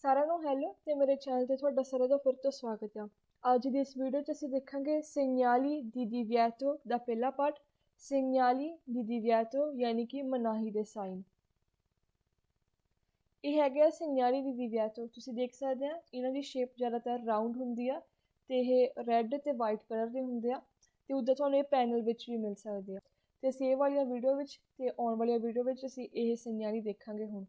ਸਾਰਿਆਂ ਨੂੰ ਹੈਲੋ ਤੇ ਮੇਰੇ ਚੈਨਲ ਤੇ ਤੁਹਾਡਾ ਸਾਰਿਆਂ ਦਾ ਫਿਰ ਤੋਂ ਸਵਾਗਤ ਹੈ। ਅੱਜ ਦੀ ਇਸ ਵੀਡੀਓ 'ਚ ਅਸੀਂ ਦੇਖਾਂਗੇ segnali di divieto ਦਾ ਪਹਿਲਾ ਪਾਰਟ। segnali di divieto ਯਾਨੀ ਕਿ ਮਨਾਹੀ ਦੇ ਸਾਈਨ। ਇਹ ਹੈਗਾ segnali di divieto। ਤੁਸੀਂ ਦੇਖ ਸਕਦੇ ਆ ਇਹਨਾਂ ਦੀ ਸ਼ੇਪ ਜ਼ਿਆਦਾਤਰ ਰਾਊਂਡ ਹੁੰਦੀ ਆ ਤੇ ਇਹ ਰੈੱਡ ਤੇ ਵਾਈਟ ਕਲਰ ਦੇ ਹੁੰਦੇ ਆ ਤੇ ਉੱਦਾਂ ਤੁਹਾਨੂੰ ਇਹ ਪੈਨਲ ਵਿੱਚ ਵੀ ਮਿਲ ਸਕਦੇ ਆ। ਤੇ ਸੇਵ ਵਾਲੀਆਂ ਵੀਡੀਓ ਵਿੱਚ ਤੇ ਆਉਣ ਵਾਲੀਆਂ ਵੀਡੀਓ ਵਿੱਚ ਅਸੀਂ ਇਹ segnali ਦੇਖਾਂਗੇ। ਹੁਣ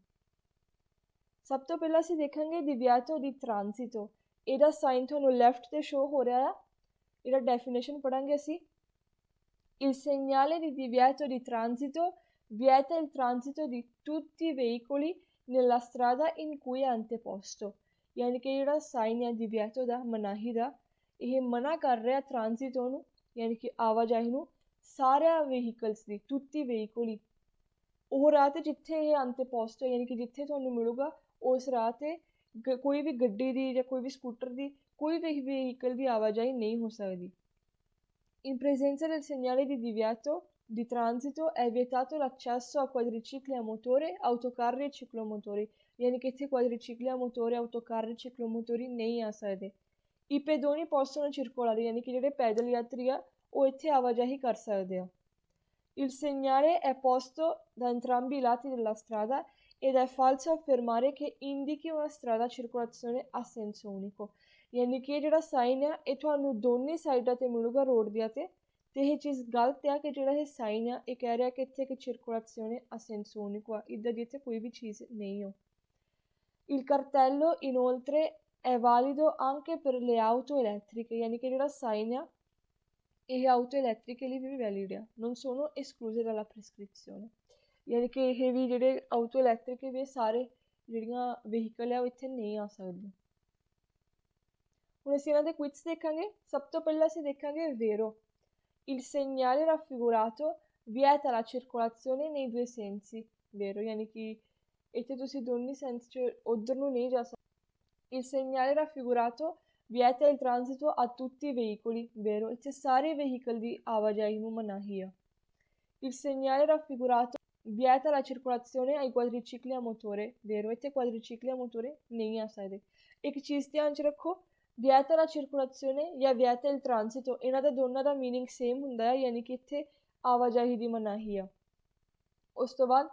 ਸਭ ਤੋਂ ਪਹਿਲਾਂ ਅਸੀਂ ਦੇਖਾਂਗੇ divieto di transito। ਇਹਦਾ ਸਾਈਨ ਤੁਹਾਨੂੰ ਲੈਫਟ ਤੇ ਸ਼ੋ ਹੋ ਰਿਹਾ ਆ। ਇਹਦਾ ਡੈਫੀਨੇਸ਼ਨ ਪੜਾਂਗੇ ਅਸੀਂ। Il segnale di divieto di transito vieta il transito di tutti i veicoli nella strada in cui è anteposto। ਯਾਨੀ ਕਿ ਜਿਹੜਾ ਸਾਈਨ ਹੈ divieto ਦਾ, ਮਨਾਹੀ ਦਾ, ਇਹ ਮਨਾ ਕਰ ਰਿਹਾ ਟ੍ਰਾਂਜ਼ਿਟੋ ਨੂੰ ਯਾਨੀ ਕਿ ਆਵਾਜਾਈ ਨੂੰ ਸਾਰਿਆਂ ਵਹੀਕਲਸ ਦੀ, tutti veicoli। ਉਹ ਰਾਹ 'ਤੇ ਜਿੱਥੇ ਇਹ ਅੰਤੇਪੋਸਟ ਯਾਨੀ ਕਿ ਜਿੱਥੇ ਤੁਹਾਨੂੰ ਮਿਲੂਗਾ ਉਸ ਰਾਹ 'ਤੇ ਕੋਈ ਵੀ ਗੱਡੀ ਦੀ ਜਾਂ ਕੋਈ ਵੀ ਸਕੂਟਰ ਦੀ, ਕੋਈ ਵੀ ਵਹੀਕਲ ਦੀ ਆਵਾਜਾਈ ਨਹੀਂ ਹੋ ਸਕਦੀ। In presenza del segnale di divieto di transito è vietato l'accesso a quadricicli a motore, autocarri e ciclomotori। ਯਾਨੀ ਕਿ ਇੱਥੇ quadricicli a motore, autocarri, ciclomotori ਨਹੀਂ ਆ ਸਕਦੇ। I pedoni possono circolare ਯਾਨੀ ਕਿ ਜਿਹੜੇ ਪੈਦਲ ਯਾਤਰੀ ਆ ਉਹ ਇੱਥੇ ਆਵਾਜਾਈ ਕਰ ਸਕਦੇ ਆ। Il segnale è posto da entrambi i lati della strada ed è falso affermare che indichi una strada a circolazione a senso unico। ਯਾਨੀ ਕਿ ਜਿਹੜਾ ਸਾਈਨ ਆ ਇਹ ਤੁਹਾਨੂੰ ਦੋਨੇ ਸਾਈਡਾਂ 'ਤੇ ਮਿਲੂਗਾ ਰੋਡ ਦੀਆਂ 'ਤੇ ਇਹ ਚੀਜ਼ ਗਲਤ ਆ ਕਿ ਜਿਹੜਾ ਇਹ ਸਾਈਨ ਆ ਇਹ ਕਹਿ ਰਿਹਾ ਕਿ ਇੱਥੇ ਕਿ circolazione a senso unico ਆ, ਇੱਦਾਂ ਦੀ ਇੱਥੇ ਕੋਈ ਵੀ ਚੀਜ਼ ਨਹੀਂ ਹੋ। Il cartello inoltre è valido anche per le auto elettriche। ਯਾਨੀ ਕਿ ਜਿਹੜਾ ਸਾਈਨ ਆ ਇਹ ਆਊਟੋ ਇਲੈਕਟ੍ਰਿਕ ਲਈ ਵੀ ਵੈਲਿਡ ਆ। non sono escluse dalla prescrizione। ਯਾਨੀ ਕਿ ਇਹ ਵੀ ਜਿਹੜੇ ਆਊਟੋ ਇਲੈਕਟ੍ਰਿਕ ਵੀ ਸਾਰੇ ਜਿਹੜੀਆਂ ਵਹੀਕਲ ਆ ਉਹ ਇੱਥੇ ਨਹੀਂ ਆ ਸਕਦੀਆਂ। ਹੁਣ ਅਸੀਂ ਇਹਨਾਂ ਦੇ ਕੁਇਜ਼ ਦੇਖਾਂਗੇ। ਸਭ ਤੋਂ ਪਹਿਲਾਂ ਅਸੀਂ ਦੇਖਾਂਗੇ vero। Il segnale raffigurato vieta la circolazione nei due sensi। vero ਯਾਨੀ ਕਿ ਇੱਥੇ ਤੁਸੀਂ ਦੋਨੇ ਸੈਂਸ 'ਚ ਉੱਧਰ ਨੂੰ ਨਹੀਂ ਜਾ ਸਕਦੇ। Il segnale raffigurato vieta il transito a tutti i veicoli। vero ਇੱਥੇ ਸਾਰੇ ਵਹੀਕਲ ਦੀ ਆਵਾਜਾਈ ਨੂੰ ਮਨਾਹੀ ਆ। Il segnale raffigurato vieta la circolazione ai quadricicli a motore। vero ਇੱਥੇ quadricicli a motore ਨਹੀਂ ਆ ਸਕਦੇ। ਇੱਕ ਚੀਜ਼ ਧਿਆਨ 'ਚ ਰੱਖੋ, vieta la circolazione ਜਾਂ vieta il transito ਇਹਨਾਂ ਦਾ ਦੋਨਾਂ ਦਾ ਮੀਨਿੰਗ ਸੇਮ ਹੁੰਦਾ ਹੈ ਯਾਨੀ ਕਿ ਇੱਥੇ ਆਵਾਜਾਈ ਦੀ ਮਨਾਹੀ ਆ। ਉਸ ਤੋਂ ਬਾਅਦ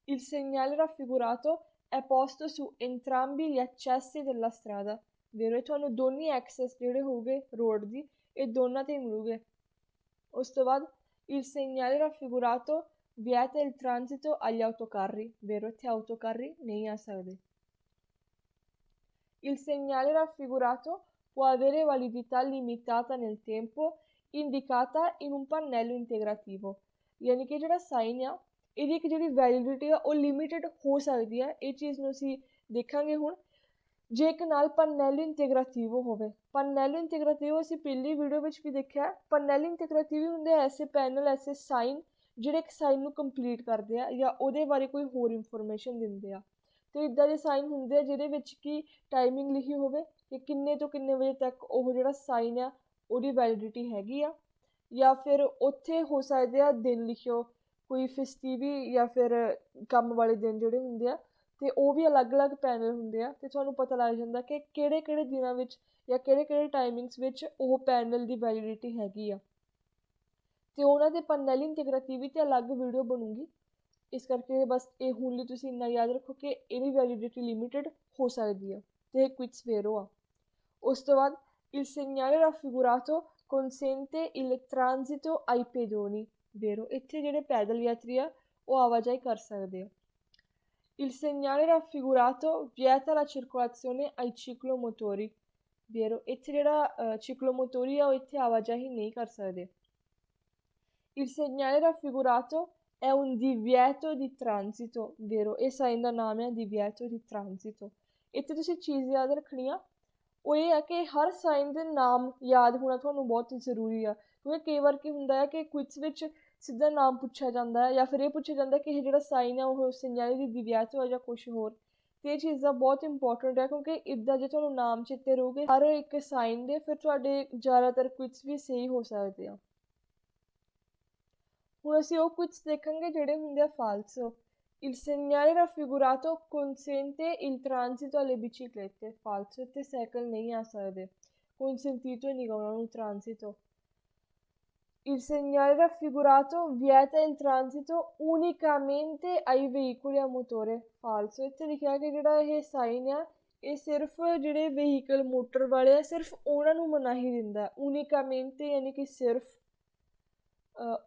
il segnale raffigurato è posto su entrambi gli accessi della strada। vero ਇਹ ਤੁਹਾਨੂੰ ਦੋਨੇ ਐਕਸੈਸ ਜਿਹੜੇ ਹੋਊਗੇ ਰੋਡ ਦੀ ਇਹ ਦੋਨਾਂ 'ਤੇ ਮਿਲੂਗੇ। ਉਸ ਤੋਂ ਬਾਅਦ il segnale raffigurato vieta il transito agli autocarri। vero ਇੱਥੇ autocarri ਨਹੀਂ ਆ ਸਕਦੇ। Il segnale raffigurato può avere validità limitata nel tempo indicata in un pannello integrativo। ਯਾਨੀ ਕਿ ਜਿਹੜਾ ਸਾਈਨ ਆ ਇਹਦੀ ਇੱਕ ਜਿਹੜੀ ਵੈਲਿਡਿਟੀ ਆ ਉਹ ਲਿਮਿਟਡ ਹੋ ਸਕਦੀ ਆ। ਇਹ ਚੀਜ਼ ਨੂੰ ਅਸੀਂ ਦੇਖਾਂਗੇ ਹੁਣ। ਜੇ ਇੱਕ ਨਾਲ ਪਨੈਲੋ ਇੰਟੀਗ੍ਰੇਟਿਵੋ ਹੋਵੇ। ਪਨੈਲੋ ਇੰਟੀਗ੍ਰੇਟਿਵੋ ਅਸੀਂ ਪਹਿਲੀ ਵੀਡੀਓ ਵਿੱਚ ਵੀ ਦੇਖਿਆ। ਪਨੈਲੋ ਇੰਟੀਗ੍ਰੇਟਿਵੋ ਹੁੰਦੇ ਐਸੇ ਪੈਨਲ, ਐਸੇ ਸਾਈਨ ਜਿਹੜੇ ਇੱਕ ਸਾਈਨ ਨੂੰ ਕੰਪਲੀਟ ਕਰਦੇ ਆ ਜਾਂ ਉਹਦੇ ਬਾਰੇ ਕੋਈ ਹੋਰ ਇਨਫੋਰਮੇਸ਼ਨ ਦਿੰਦੇ ਆ। ਅਤੇ ਇੱਦਾਂ ਦੇ ਸਾਈਨ ਹੁੰਦੇ ਆ ਜਿਹਦੇ ਵਿੱਚ ਕਿ ਟਾਈਮਿੰਗ ਲਿਖੀ ਹੋਵੇ ਕਿ ਕਿੰਨੇ ਤੋਂ ਕਿੰਨੇ ਵਜੇ ਤੱਕ ਉਹ ਜਿਹੜਾ ਸਾਈਨ ਆ ਉਹਦੀ ਵੈਲਿਡਿਟੀ ਹੈਗੀ ਆ। ਜਾਂ ਫਿਰ ਉੱਥੇ ਹੋ ਸਕਦੇ ਆ ਦਿਨ ਲਿਖਿਓ, ਕੋਈ ਫੈਸਟੀਵੀ ਜਾਂ ਫਿਰ ਕੰਮ ਵਾਲੇ ਦਿਨ ਜਿਹੜੇ ਹੁੰਦੇ ਆ ਅਤੇ ਉਹ ਵੀ ਅਲੱਗ ਅਲੱਗ ਪੈਨਲ ਹੁੰਦੇ ਆ ਅਤੇ ਤੁਹਾਨੂੰ ਪਤਾ ਲੱਗ ਜਾਂਦਾ ਕਿ ਕਿਹੜੇ ਕਿਹੜੇ ਦਿਨਾਂ ਵਿੱਚ ਜਾਂ ਕਿਹੜੇ ਕਿਹੜੇ ਟਾਈਮਿੰਗਸ ਵਿੱਚ ਉਹ ਪੈਨਲ ਦੀ ਵੈਲਿਡਿਟੀ ਹੈਗੀ ਆ। ਅਤੇ ਉਹਨਾਂ ਦੇ ਪਨੈਲੋ ਇੰਟੀਗ੍ਰੇਟਿਵੋ 'ਤੇ ਅਲੱਗ ਵੀਡੀਓ ਬਣੂਗੀ। ਇਸ ਕਰਕੇ ਬਸ ਇਹ ਹੁਣ ਲਈ ਤੁਸੀਂ ਇੰਨਾ ਯਾਦ ਰੱਖੋ ਕਿ ਇਹਦੀ ਵੈਲਿਡਿਟੀ ਲਿਮਿਟਡ ਹੋ ਸਕਦੀ ਆ ਅਤੇ ਇਹ ਕੁਇਜ਼ vero ਆ। ਉਸ ਤੋਂ ਬਾਅਦ il segnale raffigurato consente il transito ai pedoni। vero ਇੱਥੇ ਜਿਹੜੇ ਪੈਦਲ ਯਾਤਰੀ ਆ ਉਹ ਆਵਾਜਾਈ ਕਰ ਸਕਦੇ ਆ। Il segnale raffigurato vieta la circolazione ai ciclomotori। vero ਇੱਥੇ ਜਿਹੜਾ ciclomotori ਆ ਉਹ ਇੱਥੇ ਆਵਾਜਾਈ ਨਹੀਂ ਕਰ ਸਕਦੇ। Il segnale raffigurato è un divieto di transito। vero ਇਹ ਸਾਈਨ ਦਾ ਨਾਮ ਹੈ divieto di transito। ਇੱਥੇ ਤੁਸੀਂ ਚੀਜ਼ ਯਾਦ ਰੱਖਣੀ ਆ ਉਹ ਇਹ ਹੈ ਕਿ ਹਰ ਸਾਈਨ ਦੇ ਨਾਮ ਯਾਦ ਹੋਣਾ ਤੁਹਾਨੂੰ ਬਹੁਤ ਜ਼ਰੂਰੀ ਆ। ਕਿਉਂਕਿ ਕਈ ਵਾਰ ਕੀ ਹੁੰਦਾ ਹੈ ਕਿ ਕੁਇਜ਼ ਵਿੱਚ ਸਿੱਧਾ ਨਾਮ ਪੁੱਛਿਆ ਜਾਂਦਾ ਹੈ ਜਾਂ ਫਿਰ ਇਹ ਪੁੱਛਿਆ ਜਾਂਦਾ ਕਿ ਇਹ ਜਿਹੜਾ ਸਾਈਨ ਆ ਉਹ segnale di divieto ਆ ਜਾਂ ਕੁਛ ਹੋਰ। ਅਤੇ ਇਹ ਚੀਜ਼ਾਂ ਬਹੁਤ ਇੰਪੋਰਟੈਂਟ ਹੈ ਕਿਉਂਕਿ ਇੱਦਾਂ ਜੇ ਤੁਹਾਨੂੰ ਨਾਮ ਚੇਤੇ ਰਹੂਗੇ ਹਰ ਇੱਕ ਸਾਈਨ ਦੇ ਫਿਰ ਤੁਹਾਡੇ ਜ਼ਿਆਦਾਤਰ ਕੁਇਜ਼ ਵੀ ਸਹੀ ਹੋ ਸਕਦੇ ਆ। ਹੁਣ ਅਸੀਂ ਉਹ ਕੁਇਜ਼ ਦੇਖਾਂਗੇ ਜਿਹੜੇ ਹੁੰਦੇ ਆ ਫਾਲਸੋ। Il segnale raffigurato consente il transito alle biciclette, falso, ਇੱਥੇ ਸਾਈਕਲ ਨਹੀਂ ਆ ਸਕਦੇ, consentito indica ਉਹਨਾਂ ਨੂੰ transito. Il segnale raffigurato vieta il transito unicamente ai veicoli a motore, falso, ਇੱਥੇ ਲਿਖਿਆ ਕਿ ਜਿਹੜਾ ਇਹ ਸਾਈਨ ਆ ਇਹ ਸਿਰਫ ਜਿਹੜੇ ਵਹੀਕਲ ਮੋਟਰ ਵਾਲੇ ਆ ਸਿਰਫ ਉਹਨਾਂ ਨੂੰ ਮਨਾਹੀ ਦਿੰਦਾ, unicamente ਯਾਨੀ ਕਿ ਸਿਰਫ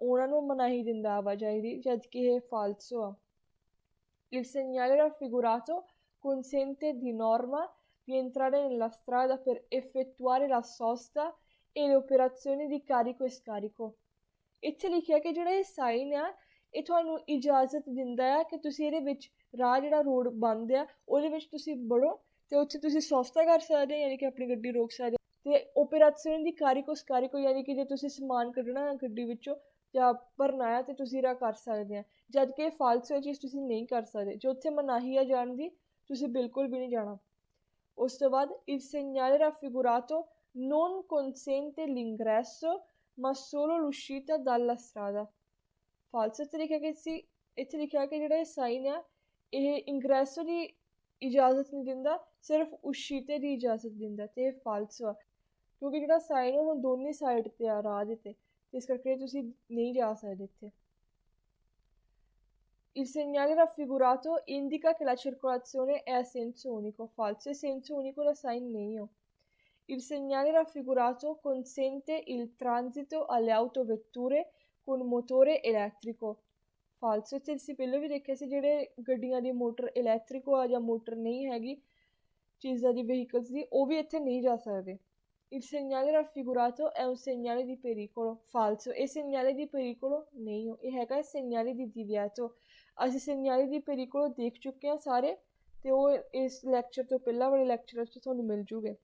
ਉਹਨਾਂ ਨੂੰ ਮਨਾਹੀ ਦਿੰਦਾ ਆਵਾਜਾਈ ਦੀ, ਜਦ ਕਿ ਇਹ ਫਾਲਸੋ ਆ। Il segnale raffigurato consente di norma di entrare nella strada per effettuare la sosta e le operazioni di carico e scarico. ਇੱਥੇ ਲਿਖਿਆ ਕਿ ਜਿਹੜਾ ਇਹ ਸਾਈਨ ਆ ਇਹ ਤੁਹਾਨੂੰ ਇਜਾਜ਼ਤ ਦਿੰਦਾ ਆ ਕਿ ਤੁਸੀਂ ਇਹਦੇ ਵਿੱਚ ਰਾਹ ਜਿਹੜਾ ਰੋਡ ਬੰਦ ਆ ਉਹਦੇ ਵਿੱਚ ਤੁਸੀਂ ਵੜੋ ਅਤੇ ਉੱਥੇ ਤੁਸੀਂ ਸੋਸਤਾ ਕਰ ਸਕਦੇ ਹੋ, ਯਾਨੀ ਕਿ ਆਪਣੀ ਗੱਡੀ ਰੋਕ ਸਕਦੇ ਹੋ। ਅਤੇ ਓਪੇਰਾਸੀਓਨ ਦੀ ਕਾਰੀਕੋ ਸਕਾਰੀਕੋ ਯਾਨੀ ਕਿ ਜੇ ਤੁਸੀਂ ਸਮਾਨ ਕੱਢਣਾ ਗੱਡੀ ਵਿੱਚੋਂ ਜਾਂ ਭਰਨਾ ਆ ਅਤੇ ਤੁਸੀਂ ਇਹਦਾ ਕਰ ਸਕਦੇ ਆ, ਜਦ ਕਿ ਫਾਲਸੋ ਇਹ ਚੀਜ਼ ਤੁਸੀਂ ਨਹੀਂ ਕਰ ਸਕਦੇ। ਜੋ ਉੱਥੇ ਮਨਾਹੀ ਆ ਜਾਣ ਦੀ ਤੁਸੀਂ ਬਿਲਕੁਲ ਵੀ ਨਹੀਂ ਜਾਣਾ। ਉਸ ਤੋਂ ਬਾਅਦ il segnale raffigurato non consente l'ingresso ma solo l'uscita dalla strada, ਫਾਲਸੋ। ਇੱਥੇ ਲਿਖਿਆ ਕਿ ਜਿਹੜਾ ਇਹ ਸਾਈਨ ਆ ਇਹ ਇੰਗਰੈਸੋ ਦੀ ਇਜਾਜ਼ਤ ਨਹੀਂ ਦਿੰਦਾ, ਸਿਰਫ ਉਸ਼ੀਤੇ ਦੀ ਇਜਾਜ਼ਤ ਦਿੰਦਾ, ਅਤੇ ਇਹ ਫਾਲਸੋ ਆ ਕਿਉਂਕਿ ਜਿਹੜਾ ਸਾਈਨ ਉਹ ਦੋਨੇ ਸਾਈਡ 'ਤੇ ਆ ਰਾਹ ਦੇ 'ਤੇ, ਇਸ ਕਰਕੇ ਤੁਸੀਂ ਨਹੀਂ ਜਾ ਸਕਦੇ ਇੱਥੇ। Il segnale raffigurato indica che la circolazione è a senso unico, falso, e senso unico da sign ਨਹੀਂ ਹੋ। Il segnale raffigurato consente il transito alle autovetture con motore elettrico, falso, ਇੱਥੇ ਅਸੀਂ ਪਹਿਲਾਂ ਵੀ ਦੇਖਿਆ ਸੀ ਜਿਹੜੇ ਗੱਡੀਆਂ ਦੀ ਮੋਟਰ ਇਲੈਕਟ੍ਰਿਕੋ ਆ ਜਾਂ ਮੋਟਰ ਨਹੀਂ ਹੈਗੀ ਚੀਜ਼ਾਂ ਦੀ ਵਹੀਕਲਸ ਦੀ ਉਹ ਵੀ ਇੱਥੇ ਨਹੀਂ ਜਾ ਸਕਦੇ। Il segnale raffigurato è un segnale di pericolo, falso, ਇਹ segnale di pericolo ਨਹੀਂ ਹੋ, ਇਹ ਹੈਗਾ segnale di divieto। ਅਸੀਂ segnale di pericolo ਦੇਖ ਚੁੱਕੇ ਹਾਂ ਸਾਰੇ ਅਤੇ ਉਹ ਇਸ ਲੈਕਚਰ ਤੋਂ ਪਹਿਲਾਂ ਵਾਲੇ ਲੈਕਚਰ 'ਚ ਤੁਹਾਨੂੰ ਮਿਲ ਜੂਗੇ।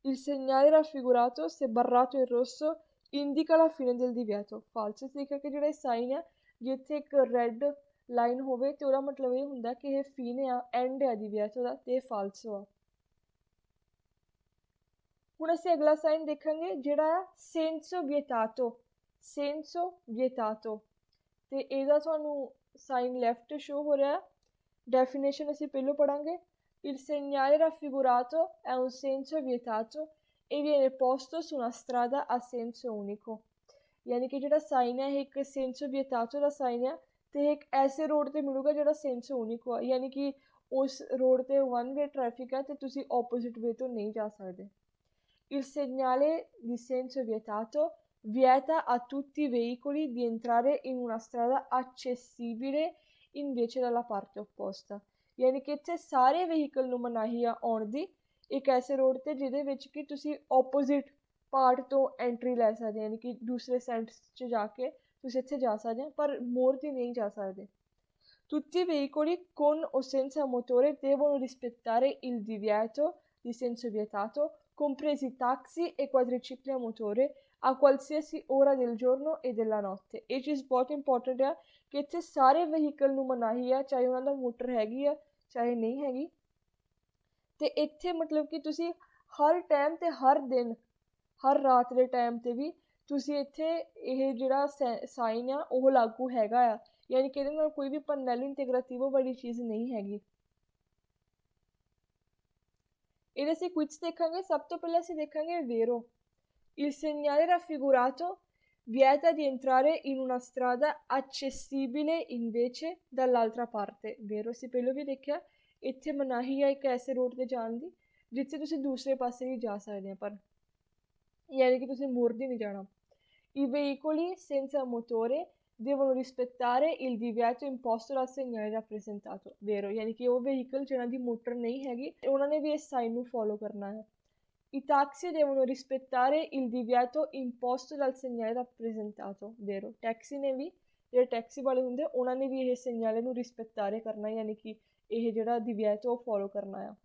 Il segnale raffigurato se barrato in rosso indica la fine del divieto, falso, ਲਿਖਿਆ ਕਿ ਜਿਹੜਾ ਸਾਈਨ ਆ ਜਿੱਥੇ ਇੱਕ ਰੈੱਡ ਲਾਈਨ ਹੋਵੇ ਅਤੇ ਉਹਦਾ ਮਤਲਬ ਇਹ ਹੁੰਦਾ ਕਿ ਇਹ ਫੀਨ ਆ, ਐਂਡ ਆ divieto ਦਾ, ਅਤੇ ਇਹ ਫਾਲਸੋ ਆ। ਹੁਣ ਅਸੀਂ ਅਗਲਾ ਸਾਈਨ ਦੇਖਾਂਗੇ ਜਿਹੜਾ ਆ senso vietato, senso vietato, ਅਤੇ ਇਹਦਾ ਤੁਹਾਨੂੰ ਸਾਈਨ ਲੈਫਟ ਸ਼ੋ ਹੋ ਰਿਹਾ। ਡੈਫੀਨੇਸ਼ਨ ਅਸੀਂ ਪਹਿਲਾਂ ਪੜ੍ਹਾਂਗੇ। Il segnale raffigurato è un senso vietato e viene posto su una strada a senso unico, ਯਾਨੀ ਕਿ ਜਿਹੜਾ ਸਾਈਨ ਹੈ ਇਹ ਇੱਕ senso vietato ਦਾ ਸਾਈਨ ਹੈ ਅਤੇ ਇੱਕ ਐਸੇ ਰੋਡ 'ਤੇ ਮਿਲੂਗਾ ਜਿਹੜਾ senso unico ਆ, ਯਾਨੀ ਕਿ ਉਸ ਰੋਡ 'ਤੇ ਵਨ ਵੇ ਟ੍ਰੈਫਿਕ ਹੈ ਅਤੇ ਤੁਸੀਂ ਓਪੋਜ਼ਿਟ ਵੇ ਤੋਂ ਨਹੀਂ ਜਾ ਸਕਦੇ। Il segnale di senso vietato vieta a tutti i veicoli di entrare in una strada accessibile invece dalla parte opposta, ਯਾਨੀ ਕਿ ਇੱਥੇ ਸਾਰੇ ਵਹੀਕਲ ਨੂੰ ਮਨਾਹੀ ਆ ਆਉਣ ਦੀ ਇੱਕ ਐਸੇ ਰੋਡ 'ਤੇ ਜਿਹਦੇ ਵਿੱਚ ਕਿ ਤੁਸੀਂ ਓਪੋਜ਼ਿਟ ਪਾਰਟ ਤੋਂ ਐਂਟਰੀ ਲੈ ਸਕਦੇ, ਯਾਨੀ ਕਿ ਦੂਸਰੇ ਸੈਂਸ 'ਚ ਜਾ ਕੇ ਤੁਸੀਂ ਇੱਥੇ ਜਾ ਸਕਦੇ ਹੋ ਪਰ ਮੋਰ ਦੀ ਨਹੀਂ ਜਾ ਸਕਦੇ। Tutti i veicoli con o senza motore devono rispettare il divieto di senso vietato, compresi taxi e quadricicli a motore, a qualsiasi ora del giorno e della notte। ਇਹ ਚੀਜ਼ ਬਹੁਤ ਇੰਪੋਰਟੈਂਟ ਆ ਕਿ ਇੱਥੇ ਸਾਰੇ ਵਹੀਕਲ ਨੂੰ ਮਨਾਹੀ ਆ, ਚਾਹੇ ਉਹਨਾਂ ਦਾ ਮੋਟਰ ਹੈਗੀ ਆ ਚਾਹੇ ਨਹੀਂ ਹੈਗੀ, ਅਤੇ ਇੱਥੇ ਮਤਲਬ ਕਿ ਤੁਸੀਂ ਹਰ ਟਾਈਮ 'ਤੇ ਹਰ ਦਿਨ ਹਰ ਰਾਤ ਦੇ ਟਾਈਮ 'ਤੇ ਵੀ ਤੁਸੀਂ ਇੱਥੇ ਇਹ ਜਿਹੜਾ ਸਾਈਨ ਆ ਉਹ ਲਾਗੂ ਹੈਗਾ ਆ, ਯਾਨੀ ਕਿ ਇਹਦੇ ਨਾਲ ਕੋਈ ਵੀ ਪੰਨੈਲੋ ਇੰਟੀਗ੍ਰੇਟਿਵੋ ਵਾਲੀ ਚੀਜ਼ ਨਹੀਂ ਹੈਗੀ। ਇਹਦੇ ਅਸੀਂ ਕੁਇਜ਼ ਦੇਖਾਂਗੇ। ਸਭ ਤੋਂ ਪਹਿਲਾਂ ਅਸੀਂ ਦੇਖਾਂਗੇ ਵੇਰੋ। Il segnale raffigurato vieta di entrare in una strada accessibile invece dall'altra parte, vero, ਅਸੀਂ ਪਹਿਲਾਂ ਵੀ ਦੇਖਿਆ ਇੱਥੇ ਮਨਾਹੀ ਆ ਇੱਕ ਐਸੇ ਰੋਡ 'ਤੇ ਜਾਣ ਦੀ ਜਿੱਥੇ ਤੁਸੀਂ ਦੂਸਰੇ ਪਾਸੇ ਵੀ ਜਾ ਸਕਦੇ ਆ, ਪਰ ਯਾਨੀ ਕਿ ਤੁਸੀਂ ਮੁੜ ਦੀ ਨਹੀਂ ਜਾਣਾ। I veicoli senza motore devono rispettare il divieto imposto dal segnale rappresentato, vero, ਯਾਨੀ ਕਿ ਉਹ ਵਹੀਕਲ ਜਿਹਨਾਂ ਦੀ ਮੋਟਰ ਨਹੀਂ ਹੈਗੀ ਉਹਨਾਂ ਨੇ ਵੀ ਇਸ ਸਾਈਨ ਨੂੰ ਫੋਲੋ ਕਰਨਾ ਹੈ। I taxi devono rispettare il divieto imposto dal segnale rappresentato, vero, taxi ਨੇ ਵੀ ਜਿਹੜੇ ਟੈਕਸੀ ਵਾਲੇ ਹੁੰਦੇ ਉਹਨਾਂ ਨੇ ਵੀ ਇਹ segnale ਨੂੰ ਰਿਸਪੈਕਟਾਰੇ ਕਰਨਾ, ਯਾਨੀ ਕਿ ਇਹ ਜਿਹੜਾ divieto ਉਹ ਫੋਲੋ ਕਰਨਾ ਆ।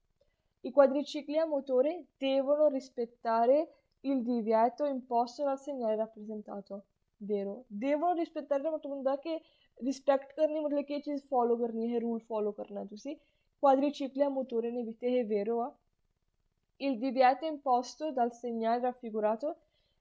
I quadricicli a motore devono rispettare il divieto imposto dal segnale rappresentato, vero, devono rispettare ਦਾ ਮਤਲਬ ਹੁੰਦਾ ਕਿ ਰਿਸਪੈਕਟ ਕਰਨੀ, ਮਤਲਬ ਕਿ ਇਹ ਚੀਜ਼ ਫੋਲੋ ਕਰਨੀ ਹੈ, ਰੂਲ ਫੋਲੋ ਕਰਨਾ ਤੁਸੀਂ। quadricicli a motore ਨੇ ਵੀ, ਅਤੇ ਇਹ vero ਆ। Il divieto imposto dal segnale raffigurato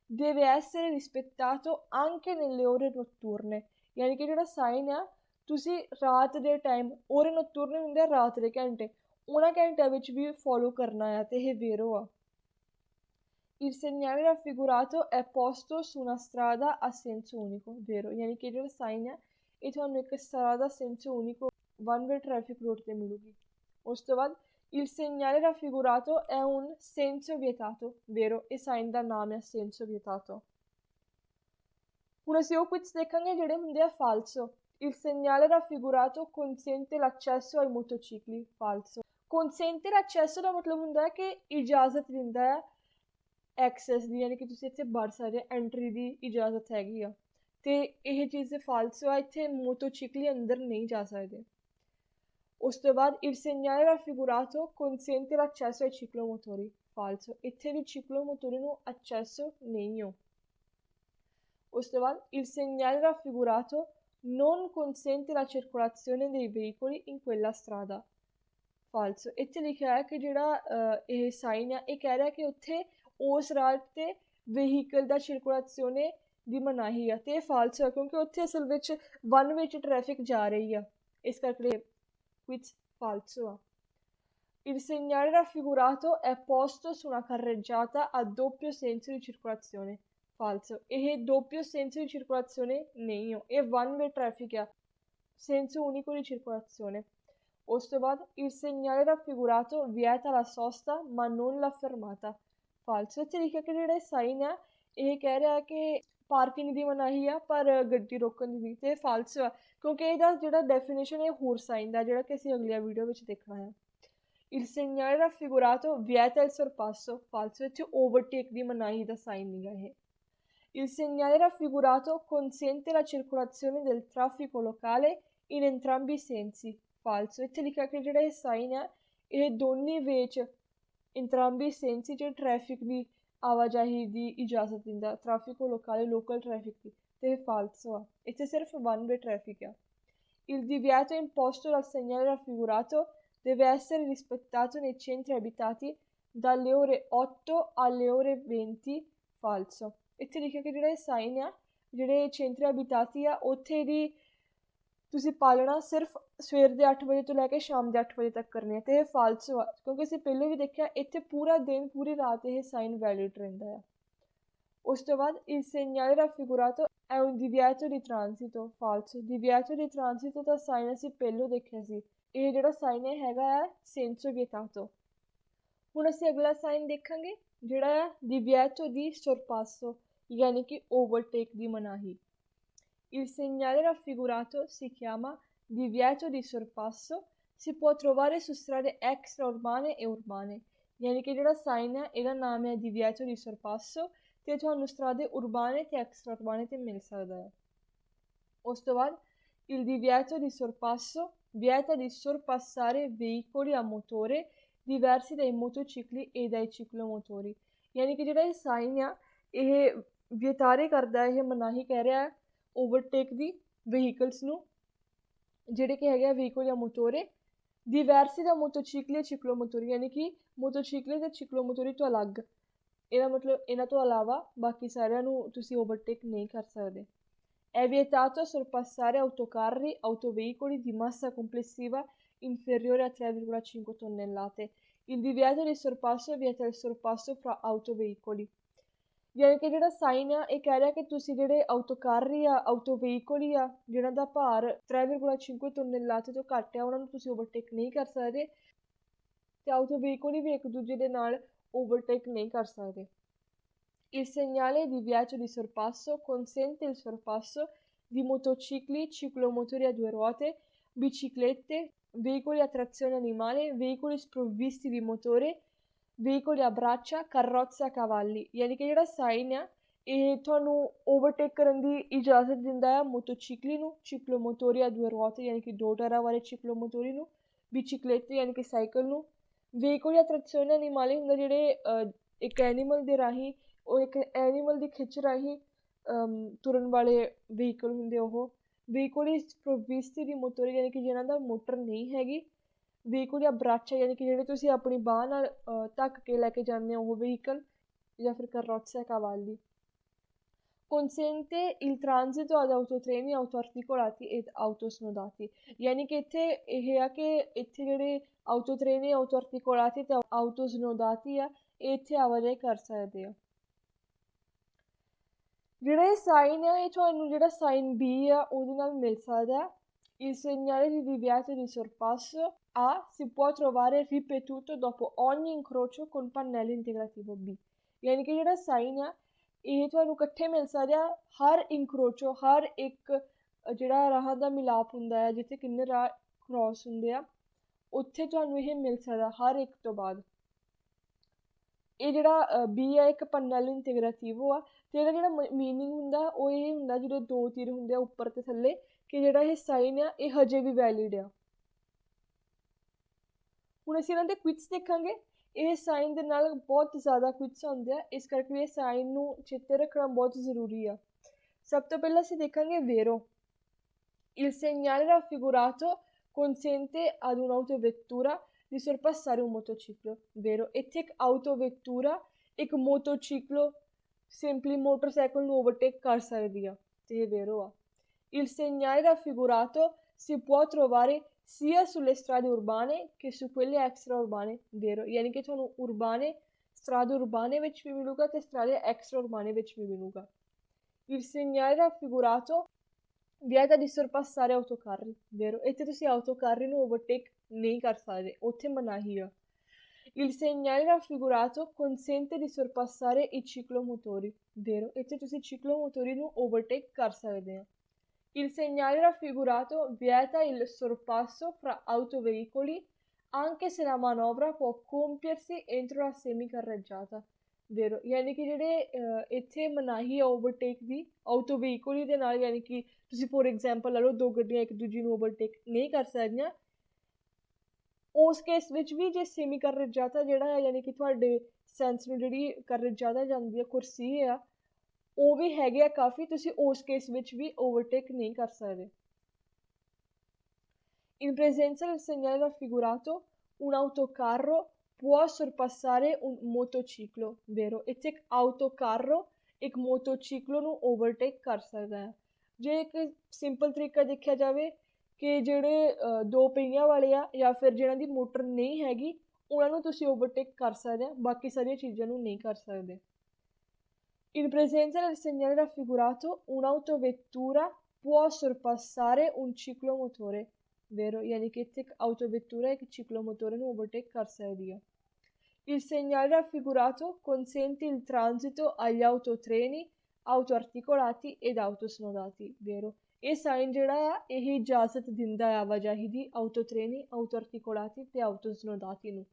deve essere rispettato anche nelle ore notturne, ਯਾਨੀ ਕਿ ਜਿਹੜਾ ਸਾਈਨ ਆ ਤੁਸੀਂ ਰਾਤ ਦੇ ਟਾਈਮ ore notturne ਹੁੰਦੇ ਆ ਰਾਤ ਦੇ ਘੰਟੇ, ਉਹਨਾਂ ਘੰਟਿਆਂ ਵਿੱਚ ਵੀ ਫੋਲੋ ਕਰਨਾ ਆ ਤੇ ਇਹ vero ਆ। Il segnale raffigurato è posto su una strada a senso unico, vero, ਯਾਨੀ ਕਿ ਜਿਹੜਾ ਸਾਈਨ ਹੈ ਇਹ ਤੁਹਾਨੂੰ ਇੱਕ strada a senso unico one way traffic road ਤੇ ਮਿਲੂਗੀ। ਉਸ ਤੋਂ ਬਾਅਦ il segnale raffigurato è un senso vietato, vero, ਇਹ ਸਾਈਨ ਦਾ ਨਾਮ ਹੈ senso vietato। ਹੁਣ ਅਸੀਂ ਉਹ ਕੁਝ ਦੇਖਾਂਗੇ ਜਿਹੜੇ ਹੁੰਦੇ ਆ falso। Il segnale raffigurato consente l'accesso ai motocicli, falso। consente l'accesso ਦਾ ਮਤਲਬ ਹੁੰਦਾ ਹੈ ਕਿ ਇਜਾਜ਼ਤ ਦਿੰਦਾ ਹੈ ਐਕਸੈਸ ਦੀ, ਯਾਨੀ ਕਿ ਤੁਸੀਂ ਇੱਥੇ ਵੜ ਸਕਦੇ, ਐਂਟਰੀ ਦੀ ਇਜਾਜ਼ਤ ਹੈਗੀ ਆ, ਤੇ ਇਹ ਚੀਜ਼ ਫਾਲਸੋ ਆ, ਇੱਥੇ ਮੋਟੋਚਿਕਲੀ ਅੰਦਰ ਨਹੀਂ ਜਾ ਸਕਦੇ। ਉਸ ਤੋਂ ਬਾਅਦ il segnale raffigurato consente l'accesso ai ciclomotori, falso, ਇੱਥੇ ਵੀ ciclomotori ਨੂੰ accesso ਨਹੀਂ ਹੋ। ਉਸ ਤੋਂ ਬਾਅਦ il segnale raffigurato non consente la circolazione dei veicoli in quella strada, falso। ਇੱਥੇ ਲਿਖਿਆ ਹੈ ਕਿ ਜਿਹੜਾ ਇਹ ਸਾਈਨ ਆ ਇਹ ਕਹਿ ਰਿਹਾ ਕਿ ਉੱਥੇ ਉਸ ਰਾਹ 'ਤੇ ਵਹੀਕਲ ਦਾ ਸਰਕੂਲੇਸ਼ਨੇ ਦੀ ਮਨਾਹੀ ਆ, ਅਤੇ ਇਹ ਫਾਲਸ ਆ ਕਿਉਂਕਿ ਉੱਥੇ ਅਸਲ ਵਿੱਚ ਵਨ ਵੇ 'ਚ ਟਰੈਫਿਕ ਜਾ ਰਹੀ ਆ, ਇਸ ਕਰਕੇ ਵਿੱਚ ਫਾਲਸੋ ਆ। Il segnale raffigurato è posto su una carreggiata a doppio senso di circolazione, falso। ਇਹ doppio senso di circolazione ਨਹੀਂ ਹੋ, ਇਹ ਵਨ ਵੇ ਟਰੈਫਿਕ ਆ, senso unico di circolazione। ਉਸ ਤੋਂ ਬਾਅਦ il segnale raffigurato vieta la sosta ma non la fermata, falso। ਇੱਥੇ ਲਿਖਿਆ ਕਿ ਜਿਹੜਾ ਸਾਈਨ ਆ ਇਹ ਕਹਿ ਰਿਹਾ ਕਿ ਪਾਰਕਿੰਗ ਦੀ ਮਨਾਹੀ ਆ ਪਰ ਗੱਡੀ ਰੋਕਣ ਦੀ ਨਹੀਂ, ਅਤੇ ਇਹ ਫਾਲਸੋ ਆ ਕਿਉਂਕਿ ਇਹਦਾ ਜਿਹੜਾ ਡੈਫੀਨੇਸ਼ਨ ਇਹ ਹੋਰ ਸਾਈਨ ਦਾ ਜਿਹੜਾ ਕਿ ਅਸੀਂ ਅਗਲੀ ਵੀਡੀਓ ਵਿੱਚ ਦੇਖਣਾ ਹੈ। Il segnale raffigurato vieta il sorpasso, falso। ਇੱਥੇ ਓਵਰਟੇਕ ਦੀ ਮਨਾਹੀ ਦਾ ਸਾਈਨ ਨਹੀਂ ਗਾ ਇਹ। Il segnale raffigurato consente la circolazione del traffico locale in entrambi i sensi, falso। ਇੱਥੇ ਲਿਖਿਆ ਕਿ ਜਿਹੜਾ ਇਹ ਸਾਈਨ ਹੈ ਇਹ ਦੋਨੇ ਵੇ 'ਚ ਇੰਤਰਾਂਬੀ ਸੈਂਸੀ 'ਚ ਟਰੈਫਿਕ ਦੀ ਆਵਾਜਾਈ ਦੀ ਇਜਾਜ਼ਤ ਦਿੰਦਾ, ਟ੍ਰੈਫਿਕੋ ਲੋਕਾਲੇ ਲੋਕਲ ਟਰੈਫਿਕ ਦੀ, ਅਤੇ ਇਹ ਫਾਲਸੋ ਆ, ਇੱਥੇ ਸਿਰਫ ਵਨ ਵੇ ਟਰੈਫਿਕ ਆ। Il divieto imposto dal segnale raffigurato deve essere rispettato nei centri abitati dalle ore 8 alle ore 20, falso। ਇੱਥੇ ਲਿਖਿਆ ਕਿ ਜਿਹੜਾ ਇਹ ਸਾਈਨ ਆ ਜਿਹੜੇ centri abitati ਆ ਉੱਥੇ ਦੀ ਤੁਸੀਂ ਪਾਲਣਾ ਸਿਰਫ ਸਵੇਰ ਦੇ 8 ਵਜੇ ਤੋਂ ਲੈ ਕੇ ਸ਼ਾਮ ਦੇ 8 ਵਜੇ ਤੱਕ ਕਰਨੀ ਹੈ, ਅਤੇ ਇਹ ਫਾਲਸੋ ਆ ਕਿਉਂਕਿ ਅਸੀਂ ਪਹਿਲਾਂ ਵੀ ਦੇਖਿਆ ਇੱਥੇ ਪੂਰਾ ਦਿਨ ਪੂਰੀ ਰਾਤ ਇਹ ਸਾਈਨ ਵੈਲਿਡ ਰਹਿੰਦਾ ਆ। ਉਸ ਤੋਂ ਬਾਅਦ il segnale raffigurato è un divieto di transito, falso। divieto di transito ਦਾ ਸਾਈਨ ਅਸੀਂ ਪਹਿਲਾਂ ਦੇਖਿਆ ਸੀ, ਇਹ ਜਿਹੜਾ ਸਾਈਨ ਹੈਗਾ ਆ senso vietato। ਹੁਣ ਅਸੀਂ ਅਗਲਾ ਸਾਈਨ ਦੇਖਾਂਗੇ ਜਿਹੜਾ ਆ divieto di sorpasso, ਯਾਨੀ ਕਿ ਓਵਰਟੇਕ ਦੀ ਮਨਾਹੀ। Il segnale raffigurato si chiama divieto di sorpasso, si può trovare su strade extraurbane e urbane, ਯਾਨੀ ਕਿ ਜਿਹੜਾ ਸਾਈਨ ਹੈ ਇਹਦਾ ਨਾਮ ਹੈ divieto di sorpasso, ਅਤੇ ਤੁਹਾਨੂੰ ਸਟਰਾਦੇ ਉਰਬਾਨੇ ਅਤੇ ਐਕਸਟਰਾ ਉਰਬਾਨੇ 'ਤੇ ਮਿਲ ਸਕਦਾ ਹੈ। ਉਸ ਤੋਂ ਬਾਅਦ il divieto di sorpasso vieta di sorpassare veicoli a motore diversi dai motocicli e dai ciclomotori, ਯਾਨੀ ਕਿ ਜਿਹੜਾ ਇਹ ਸਾਈਨ ਆ ਇਹ ਵਿਤਾਰੇ ਕਰਦਾ, ਇਹ ਮਨਾਹੀ ਕਹਿ ਰਿਹਾ ਹੈ ਓਵਰਟੇਕ ਦੀ ਵਹੀਕਲਸ ਨੂੰ ਜਿਹੜੇ ਕਿ ਹੈਗੇ ਆ ਵਹੀਕਲ ਜਾਂ ਮੋਟੋਰੇ diversi da motocicli e ciclomotori, ਯਾਨੀ ਕਿ ਮੋਟੋਚਿਕਲੇ ਅਤੇ ਚਿਕਲੋਮੋਟੋਰੀ ਤੋਂ ਅਲੱਗ, ਇਹਦਾ ਮਤਲਬ ਇਹਨਾਂ ਤੋਂ ਇਲਾਵਾ ਬਾਕੀ ਸਾਰਿਆਂ ਨੂੰ ਤੁਸੀਂ ਓਵਰਟੇਕ ਨਹੀਂ ਕਰ ਸਕਦੇ। È vietato sorpassare autocarri, autoveicoli di massa complessiva inferiore a 3,5 tonnellate। Il divieto di sorpasso vieta il sorpasso fra autoveicoli, ਯਾਨੀ ਕਿ ਜਿਹੜਾ ਸਾਈਨ ਆ ਇਹ ਕਹਿ ਰਿਹਾ ਕਿ ਤੁਸੀਂ ਜਿਹੜੇ ਆਊਟੋਕਾਰੀ ਆ ਆਊਟੋਵਹੀਕਲ ਆ ਜਿਹਨਾਂ ਦਾ ਭਾਰ 3,5 tonnellate ਤੋਂ ਘੱਟ ਆ ਉਹਨਾਂ ਨੂੰ ਤੁਸੀਂ ਓਵਰਟੇਕ ਨਹੀਂ ਕਰ ਸਕਦੇ, ਅਤੇ ਆਊਟੋਵਹੀਕਲ ਵੀ ਇੱਕ ਦੂਜੇ ਦੇ ਨਾਲ ਓਵਰਟੇਕ ਨਹੀਂ ਕਰ ਸਕਦੇ। Il segnale divieto di sorpasso consente il sorpasso di motocicli, ciclomotori a due ruote, biciclette, veicoli a trazione animale, veicoli sprovvisti di motore, veicoli a braccia, carrozze a cavalli, ਯਾਨੀ ਕਿ ਜਿਹੜਾ ਸਾਈਨ ਆ ਇਹ ਤੁਹਾਨੂੰ overtake ਕਰਨ ਦੀ ਇਜਾਜ਼ਤ ਦਿੰਦਾ ਹੈ ਮੋਟੋਚਿਕਲੀ ਨੂੰ, ਚਿਕਲੋਮੋਟੋਰੀ ਆ ਦੂਏ ਰੁਆਤੇ ਯਾਨੀ ਕਿ ਦੋ ਟਾਇਰਾਂ ਵਾਲੇ ਚਿਕਲੋਮੋਟੋਰੀ ਨੂੰ, ਬਿਚਿਕਲੇਟੇ ਯਾਨੀ ਕਿ ਸਾਈਕਲ ਨੂੰ, veicoli a trazione animale ਹੁੰਦਾ ਜਿਹੜੇ ਇੱਕ ਐਨੀਮਲ ਦੇ ਰਾਹੀਂ ਉਹ ਇੱਕ ਐਨੀਮਲ ਦੀ ਖਿੱਚ ਰਾਹੀਂ ਤੁਰਨ ਵਾਲੇ ਵਹੀਕਲ ਹੁੰਦੇ ਉਹ, veicoli sprovvisti di motore ਯਾਨੀ ਕਿ ਜਿਹਨਾਂ ਦਾ ਮੋਟਰ ਨਹੀਂ ਹੈਗੀ, ਵਹੀਕਲ ਜਾਂ ਬਰਾਚਾ ਯਾਨੀ ਕਿ ਜਿਹੜੇ ਤੁਸੀਂ ਆਪਣੀ ਬਾਂਹ ਨਾਲ ਧੱਕ ਕੇ ਲੈ ਕੇ ਜਾਂਦੇ ਹੋ ਉਹ ਵਹੀਕਲ, ਜਾਂ ਫਿਰ carrozza a cavalli। consente il transito ad autotreni autoarticolati ed autosnodati। ਯਾਨੀ ਕਿ ਇੱਥੇ ਇਹ ਆ ਕਿ ਇੱਥੇ ਜਿਹੜੇ ਆਟੋਟ੍ਰੇਨੀ autoarticolati ਤੇ autosnodati ਆ ਇਹ ਇੱਥੇ ਆਵਾਜਾਈ ਕਰ ਸਕਦੇ ਆ। ਜਿਹੜਾ ਇਹ ਸਾਈਨ ਆ ਇਹ ਤੁਹਾਨੂੰ ਜਿਹੜਾ ਸਾਈਨ B ਆ ਉਹਦੇ ਨਾਲ ਮਿਲ ਸਕਦਾ। Il segnale di divieto di sorpasso A si può trovare ripetuto dopo ogni incrocio con pannello integrativo B। ਯਾਨੀ ਕਿ ਜਿਹੜਾ ਸਾਈਨ ਆ ਇਹ ਤੁਹਾਨੂੰ ਇਕੱਠੇ ਮਿਲ ਸਕਦਾ ਹਰ ਇਨਕਰੋਚੋ, ਹਰ ਇੱਕ ਜਿਹੜਾ ਰਾਹਾਂ ਦਾ ਮਿਲਾਪ ਹੁੰਦਾ ਹੈ ਜਿੱਥੇ ਕਿੰਨੇ ਰਾਹ ਕ੍ਰੋਸ ਹੁੰਦੇ ਆ ਉੱਥੇ ਤੁਹਾਨੂੰ ਇਹ ਮਿਲ ਸਕਦਾ ਹਰ ਇੱਕ ਤੋਂ ਬਾਅਦ। ਇਹ ਜਿਹੜਾ B ਆ ਇੱਕ ਪਨੈਲੋ ਇੰਟੀਗ੍ਰੇਟਿਵੋ ਆ ਤੇ ਇਹਦਾ ਜਿਹੜਾ ਮੀਨਿੰਗ ਹੁੰਦਾ ਉਹ ਇਹ ਹੁੰਦਾ ਜਿਹੜੇ ਦੋ ਤੀਰ ਹੁੰਦੇ ਆ ਉੱਪਰ ਤੇ ਥੱਲੇ ਕਿ ਜਿਹੜਾ ਇਹ ਸਾਈਨ ਆ ਇਹ ਹਜੇ ਵੀ ਵੈਲਿਡ ਆ। ਹੁਣ ਅਸੀਂ ਇਹਨਾਂ ਦੇ ਕੁਇਟਸ ਦੇਖਾਂਗੇ। ਇਹ ਸਾਈਨ ਦੇ ਨਾਲ ਬਹੁਤ ਜ਼ਿਆਦਾ ਕੁਇਟਸ ਹੁੰਦੇ ਆ, ਇਸ ਕਰਕੇ ਇਹ ਸਾਈਨ ਨੂੰ ਚੇਤੇ ਰੱਖਣਾ ਬਹੁਤ ਜ਼ਰੂਰੀ ਆ। ਸਭ ਤੋਂ ਪਹਿਲਾਂ ਅਸੀਂ ਦੇਖਾਂਗੇ ਵੇਰੋ। Il segnale raffigurato consente ad un'autovettura di sorpassare un motociclo, vero? ਇੱਥੇ ਇੱਕ ਆਟੋਵੈਕਟੂਰਾ ਇੱਕ ਮੋਟੋਚਿਕਲੋ ਸਿੰਪਲੀ ਮੋਟਰਸਾਈਕਲ ਨੂੰ ਓਵਰਟੇਕ ਕਰ ਸਕਦੀ ਆ ਤੇ ਇਹ ਵੇਰੋ ਆ। Il segnale raffigurato si può trovare sia sulle strade urbane che su quelle extraurbane, vero? ਯਾਨੀ ਕਿ ਤੁਹਾਨੂੰ ਉਰਬਾਨੇ ਸਟਰਾਦੇ ਉਰਬਾਨੇ ਵਿੱਚ ਵੀ ਮਿਲੂਗਾ ਤੇ ਸਟਰਾਦੇ ਐਕਸਟਰਾ ਉਰਬਾਨੇ ਵਿੱਚ ਵੀ ਮਿਲੂਗਾ। Il segnale raffigurato vieta di sorpassare autocarri, vero? ਇੱਥੇ ਤੁਸੀਂ autocarri ਨੂੰ ਓਵਰਟੇਕ ਨਹੀਂ ਕਰ ਸਕਦੇ, ਉੱਥੇ ਮਨਾਹੀ ਆ। Il segnale raffigurato consente di sorpassare i ciclomotori, vero? ਇੱਥੇ ਤੁਸੀਂ ciclomotori ਨੂੰ ਓਵਰਟੇਕ ਕਰ ਸਕਦੇ ਆ। Il segnale raffigurato vieta il sorpasso fra autoveicoli anche se la manovra può compiersi entro la semicarreggiata, vero? ਯਾਨੀ ਕਿ ਜਿਹੜੇ ਇੱਥੇ ਮਨਾਹੀ ਆ ਓਵਰਟੇਕ ਦੀ ਆਟੋ ਵਹੀਕਲ ਦੇ ਨਾਲ, ਯਾਨੀ ਕਿ ਤੁਸੀਂ ਫੋਰ ਐਗਜ਼ਾਮਪਲ ਲਾ ਲਓ ਦੋ ਗੱਡੀਆਂ ਇੱਕ ਦੂਜੀ ਨੂੰ ਓਵਰਟੇਕ ਨਹੀਂ ਕਰ ਸਕਦੀਆਂ। ਉਸ ਕੇਸ ਵਿੱਚ ਵੀ ਜੇ ਸੇਮੀ ਕਰਰਜਾਤਾ ਜਿਹੜਾ ਹੈ ਯਾਨੀ ਕਿ ਤੁਹਾਡੇ ਸੈਂਸ ਨੂੰ ਜਿਹੜੀ ਕਰਰਜਾਤਾ ਜਾਂਦੀ ਹੈ ਕੁਰਸੀ ਆ ਉਹ ਵੀ ਹੈਗੇ ਆ ਕਾਫੀ, ਤੁਸੀਂ ਉਸ ਕੇਸ ਵਿੱਚ ਵੀ ਓਵਰਟੇਕ ਨਹੀਂ ਕਰ ਸਕਦੇ। In presenza del segnale raffigurato un autocarro può sorpassare un motociclo, vero? ਇੱਥੇ ਇੱਕ autocarro ਇੱਕ ਮੋਟੋਚਿਕਲੋ ਨੂੰ ਓਵਰਟੇਕ ਕਰ ਸਕਦਾ ਹੈ। ਜੇ ਇੱਕ ਸਿੰਪਲ ਤਰੀਕਾ ਦੇਖਿਆ ਜਾਵੇ ਕਿ ਜਿਹੜੇ ਦੋ ਪਹੀਆਂ ਵਾਲੇ ਆ ਜਾਂ ਫਿਰ ਜਿਹਨਾਂ ਦੀ ਮੋਟਰ ਨਹੀਂ ਹੈਗੀ ਉਹਨਾਂ ਨੂੰ ਤੁਸੀਂ ਓਵਰਟੇਕ ਕਰ ਸਕਦੇ ਆ, ਬਾਕੀ ਸਾਰੀਆਂ ਚੀਜ਼ਾਂ ਨੂੰ ਨਹੀਂ ਕਰ ਸਕਦੇ। In presenza del segnale raffigurato un'autovettura può sorpassare un ciclomotore, vero? ਯਾਨੀ ਕਿ ਇੱਥੇ ਇੱਕ ਆਟੋਵੈਕਟੂਰਾ ਇੱਕ ciclomotore ਨੂੰ ਓਵਰਟੇਕ ਕਰ ਸਕਦੀ ਆ। Il segnale raffigurato consente il transito agli autotreni autoarticolati ed autosnodati, vero? ਇਹ ਸਾਈਨ ਜਿਹੜਾ ਆ ਇਹ ਇਜਾਜ਼ਤ ਦਿੰਦਾ ਆ ਆਵਾਜਾਈ ਦੀ autotreni autoarticolati ਤੇ autosnodati ਨੂੰ।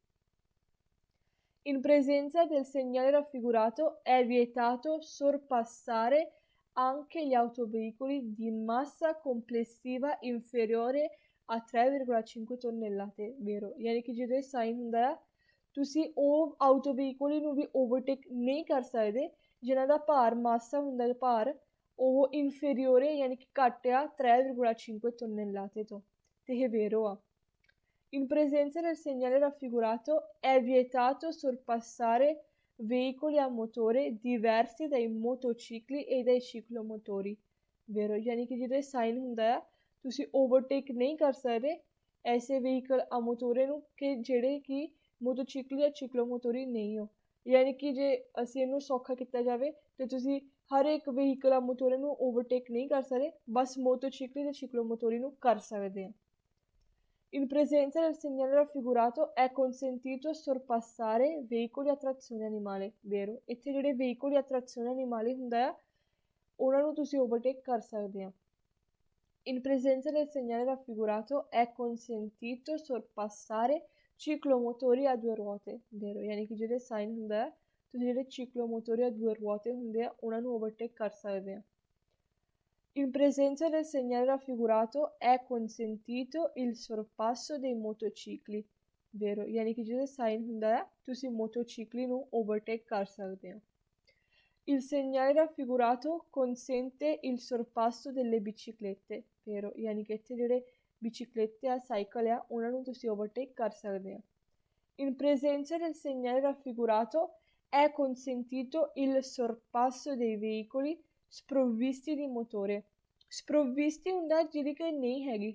In presenza del segnale raffigurato è vietato sorpassare anche gli autoveicoli di massa complessiva inferiore a 3,5 tonnellate, vero? ਯਾਨੀ ਕਿ ਜਦੋਂ ਇਹ ਸਾਈਨ ਹੁੰਦਾ ਆ ਤੁਸੀਂ ਉਹ ਆਟੋ ਵਹੀਕਲ ਨੂੰ ਵੀ ਓਵਰਟੇਕ ਨਹੀਂ ਕਰ ਸਕਦੇ ਜਿਨ੍ਹਾਂ ਦਾ ਭਾਰ ਮਾਸਾ ਹੁੰਦਾ ਭਾਰ ਉਹ ਇਨਫੀਰੀਓਰੇ ਯਾਨੀ ਕਿ ਘੱਟ ਆ 3,5 tonnellate ਤੋਂ ਤੇ ਇਹ ਵੇਰੋ ਆ। In presenza del segnale raffigurato è vietato sorpassare veicoli a motore diversi dai motocicli e dai ciclomotori, vero? ਯਾਨੀ ਕਿ ਜਦੋਂ ਇਹ ਸਾਈਨ ਹੁੰਦਾ ਆ ਤੁਸੀਂ ਓਵਰਟੇਕ ਨਹੀਂ ਕਰ ਸਕਦੇ ਐਸੇ ਵਹੀਕਲ ਆ ਮੋਟੋਰੇ ਨੂੰ ਕਿ ਜਿਹੜੇ ਕਿ ਮੋਟੋਚਿਕਲ ਜਾਂ ਚਿਕਲੋਮੋਟੋਰੀ ਨਹੀਂ ਹੋ। ਯਾਨੀ ਕਿ ਜੇ ਅਸੀਂ ਇਹਨੂੰ ਸੌਖਾ ਕੀਤਾ ਜਾਵੇ ਤੇ ਤੁਸੀਂ ਹਰ ਇੱਕ ਵਹੀਕਲ ਆ ਮੋਟੋਰੇ ਨੂੰ ਓਵਰਟੇਕ ਨਹੀਂ ਕਰ ਸਕਦੇ, ਬਸ ਮੋਟੋਚਿਕਲ ਜਾਂ ਚਿਕਲੋਮੋਟੋਰੀ ਨੂੰ ਕਰ ਸਕਦੇ ਆ। In presenza del segnale raffigurato è consentito sorpassare veicoli a trazione animale, vero? ਇੱਥੇ ਜਿਹੜੇ veicoli a trazione animale ਹੁੰਦਾ ਆ ਉਹਨਾਂ ਨੂੰ ਤੁਸੀਂ ਓਵਰਟੇਕ ਕਰ ਸਕਦੇ ਆ। In presenza del segnale raffigurato è consentito sorpassare ciclomotori a due ruote, vero? ਯਾਨੀ ਕਿ ਜਿਹੜੇ ਸਾਈਨ ਹੁੰਦਾ ਹੈ ਤੁਸੀਂ ਜਿਹੜੇ ciclomotori a due ruote ਹੁੰਦੇ ਆ ਉਹਨਾਂ ਨੂੰ ਓਵਰਟੇਕ ਕਰ ਸਕਦੇ ਆ। In presenza del segnale raffigurato è consentito il sorpasso dei motocicli, vero? ਯਾਨੀ ਕਿ ਜਦੋਂ ਸਾਈਨ ਹੁੰਦਾ ਹੈ ਤੁਸੀਂ ਮੋਟੋਚਿਕਲੀ ਨੂੰ ਓਵਰਟੇਕ ਕਰ ਸਕਦੇ ਹੋ। Il segnale raffigurato consente il sorpasso delle biciclette, vero? ਯਾਨੀ ਕਿ ਇੱਥੇ ਜਿਹੜੇ biciclette ਆ ਸਾਈਕਲ ਆ ਉਹਨਾਂ ਨੂੰ ਤੁਸੀਂ ਓਵਰਟੇਕ ਕਰ ਸਕਦੇ ਆ। In presenza del segnale raffigurato è consentito il sorpasso dei veicoli sprovvisti di motore। sprovvisti ਹੁੰਦਾ ਜਿਹਦੀ ਕਿ ਨਹੀਂ ਹੈਗੀ,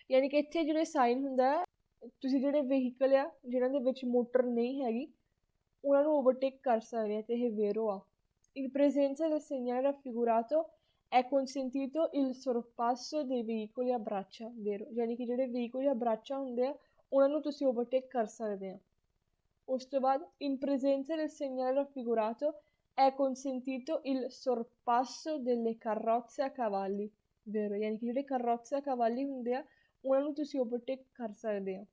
ਯਾਨੀ ਕਿ ਇੱਥੇ ਜਿਹੜੇ ਸਾਈਨ ਹੁੰਦਾ ਤੁਸੀਂ ਜਿਹੜੇ ਵਹੀਕਲ ਆ ਜਿਨ੍ਹਾਂ ਦੇ ਵਿੱਚ ਮੋਟਰ ਨਹੀਂ ਹੈਗੀ ਉਹਨਾਂ ਨੂੰ ਓਵਰਟੇਕ ਕਰ ਸਕਦੇ ਆ, ਤੇ ਇਹ ਵੇਰੋ ਆ। In presenza del segnale raffigurato è consentito il sorpasso dei veicoli a braccia, vero, ਯਾਨੀ ਕਿ ਜਿਹੜੇ ਵਹੀਕਲ ਆ ਬਰਾਚਾ ਹੁੰਦੇ ਆ ਉਹਨਾਂ ਨੂੰ ਤੁਸੀਂ ਓਵਰਟੇਕ ਕਰ ਸਕਦੇ ਆ। ਉਸ ਤੋਂ ਬਾਅਦ in presenza del segnale raffigurato è consentito il sorpasso delle carrozze a cavalli, vero, ਯਾਨੀ ਕਿ ਜਿਹੜੇ carrozze a cavalli ਹੁੰਦੇ ਆ ਉਹਨਾਂ ਨੂੰ ਤੁਸੀਂ ਓਵਰਟੇਕ ਕਰ ਸਕਦੇ ਆ।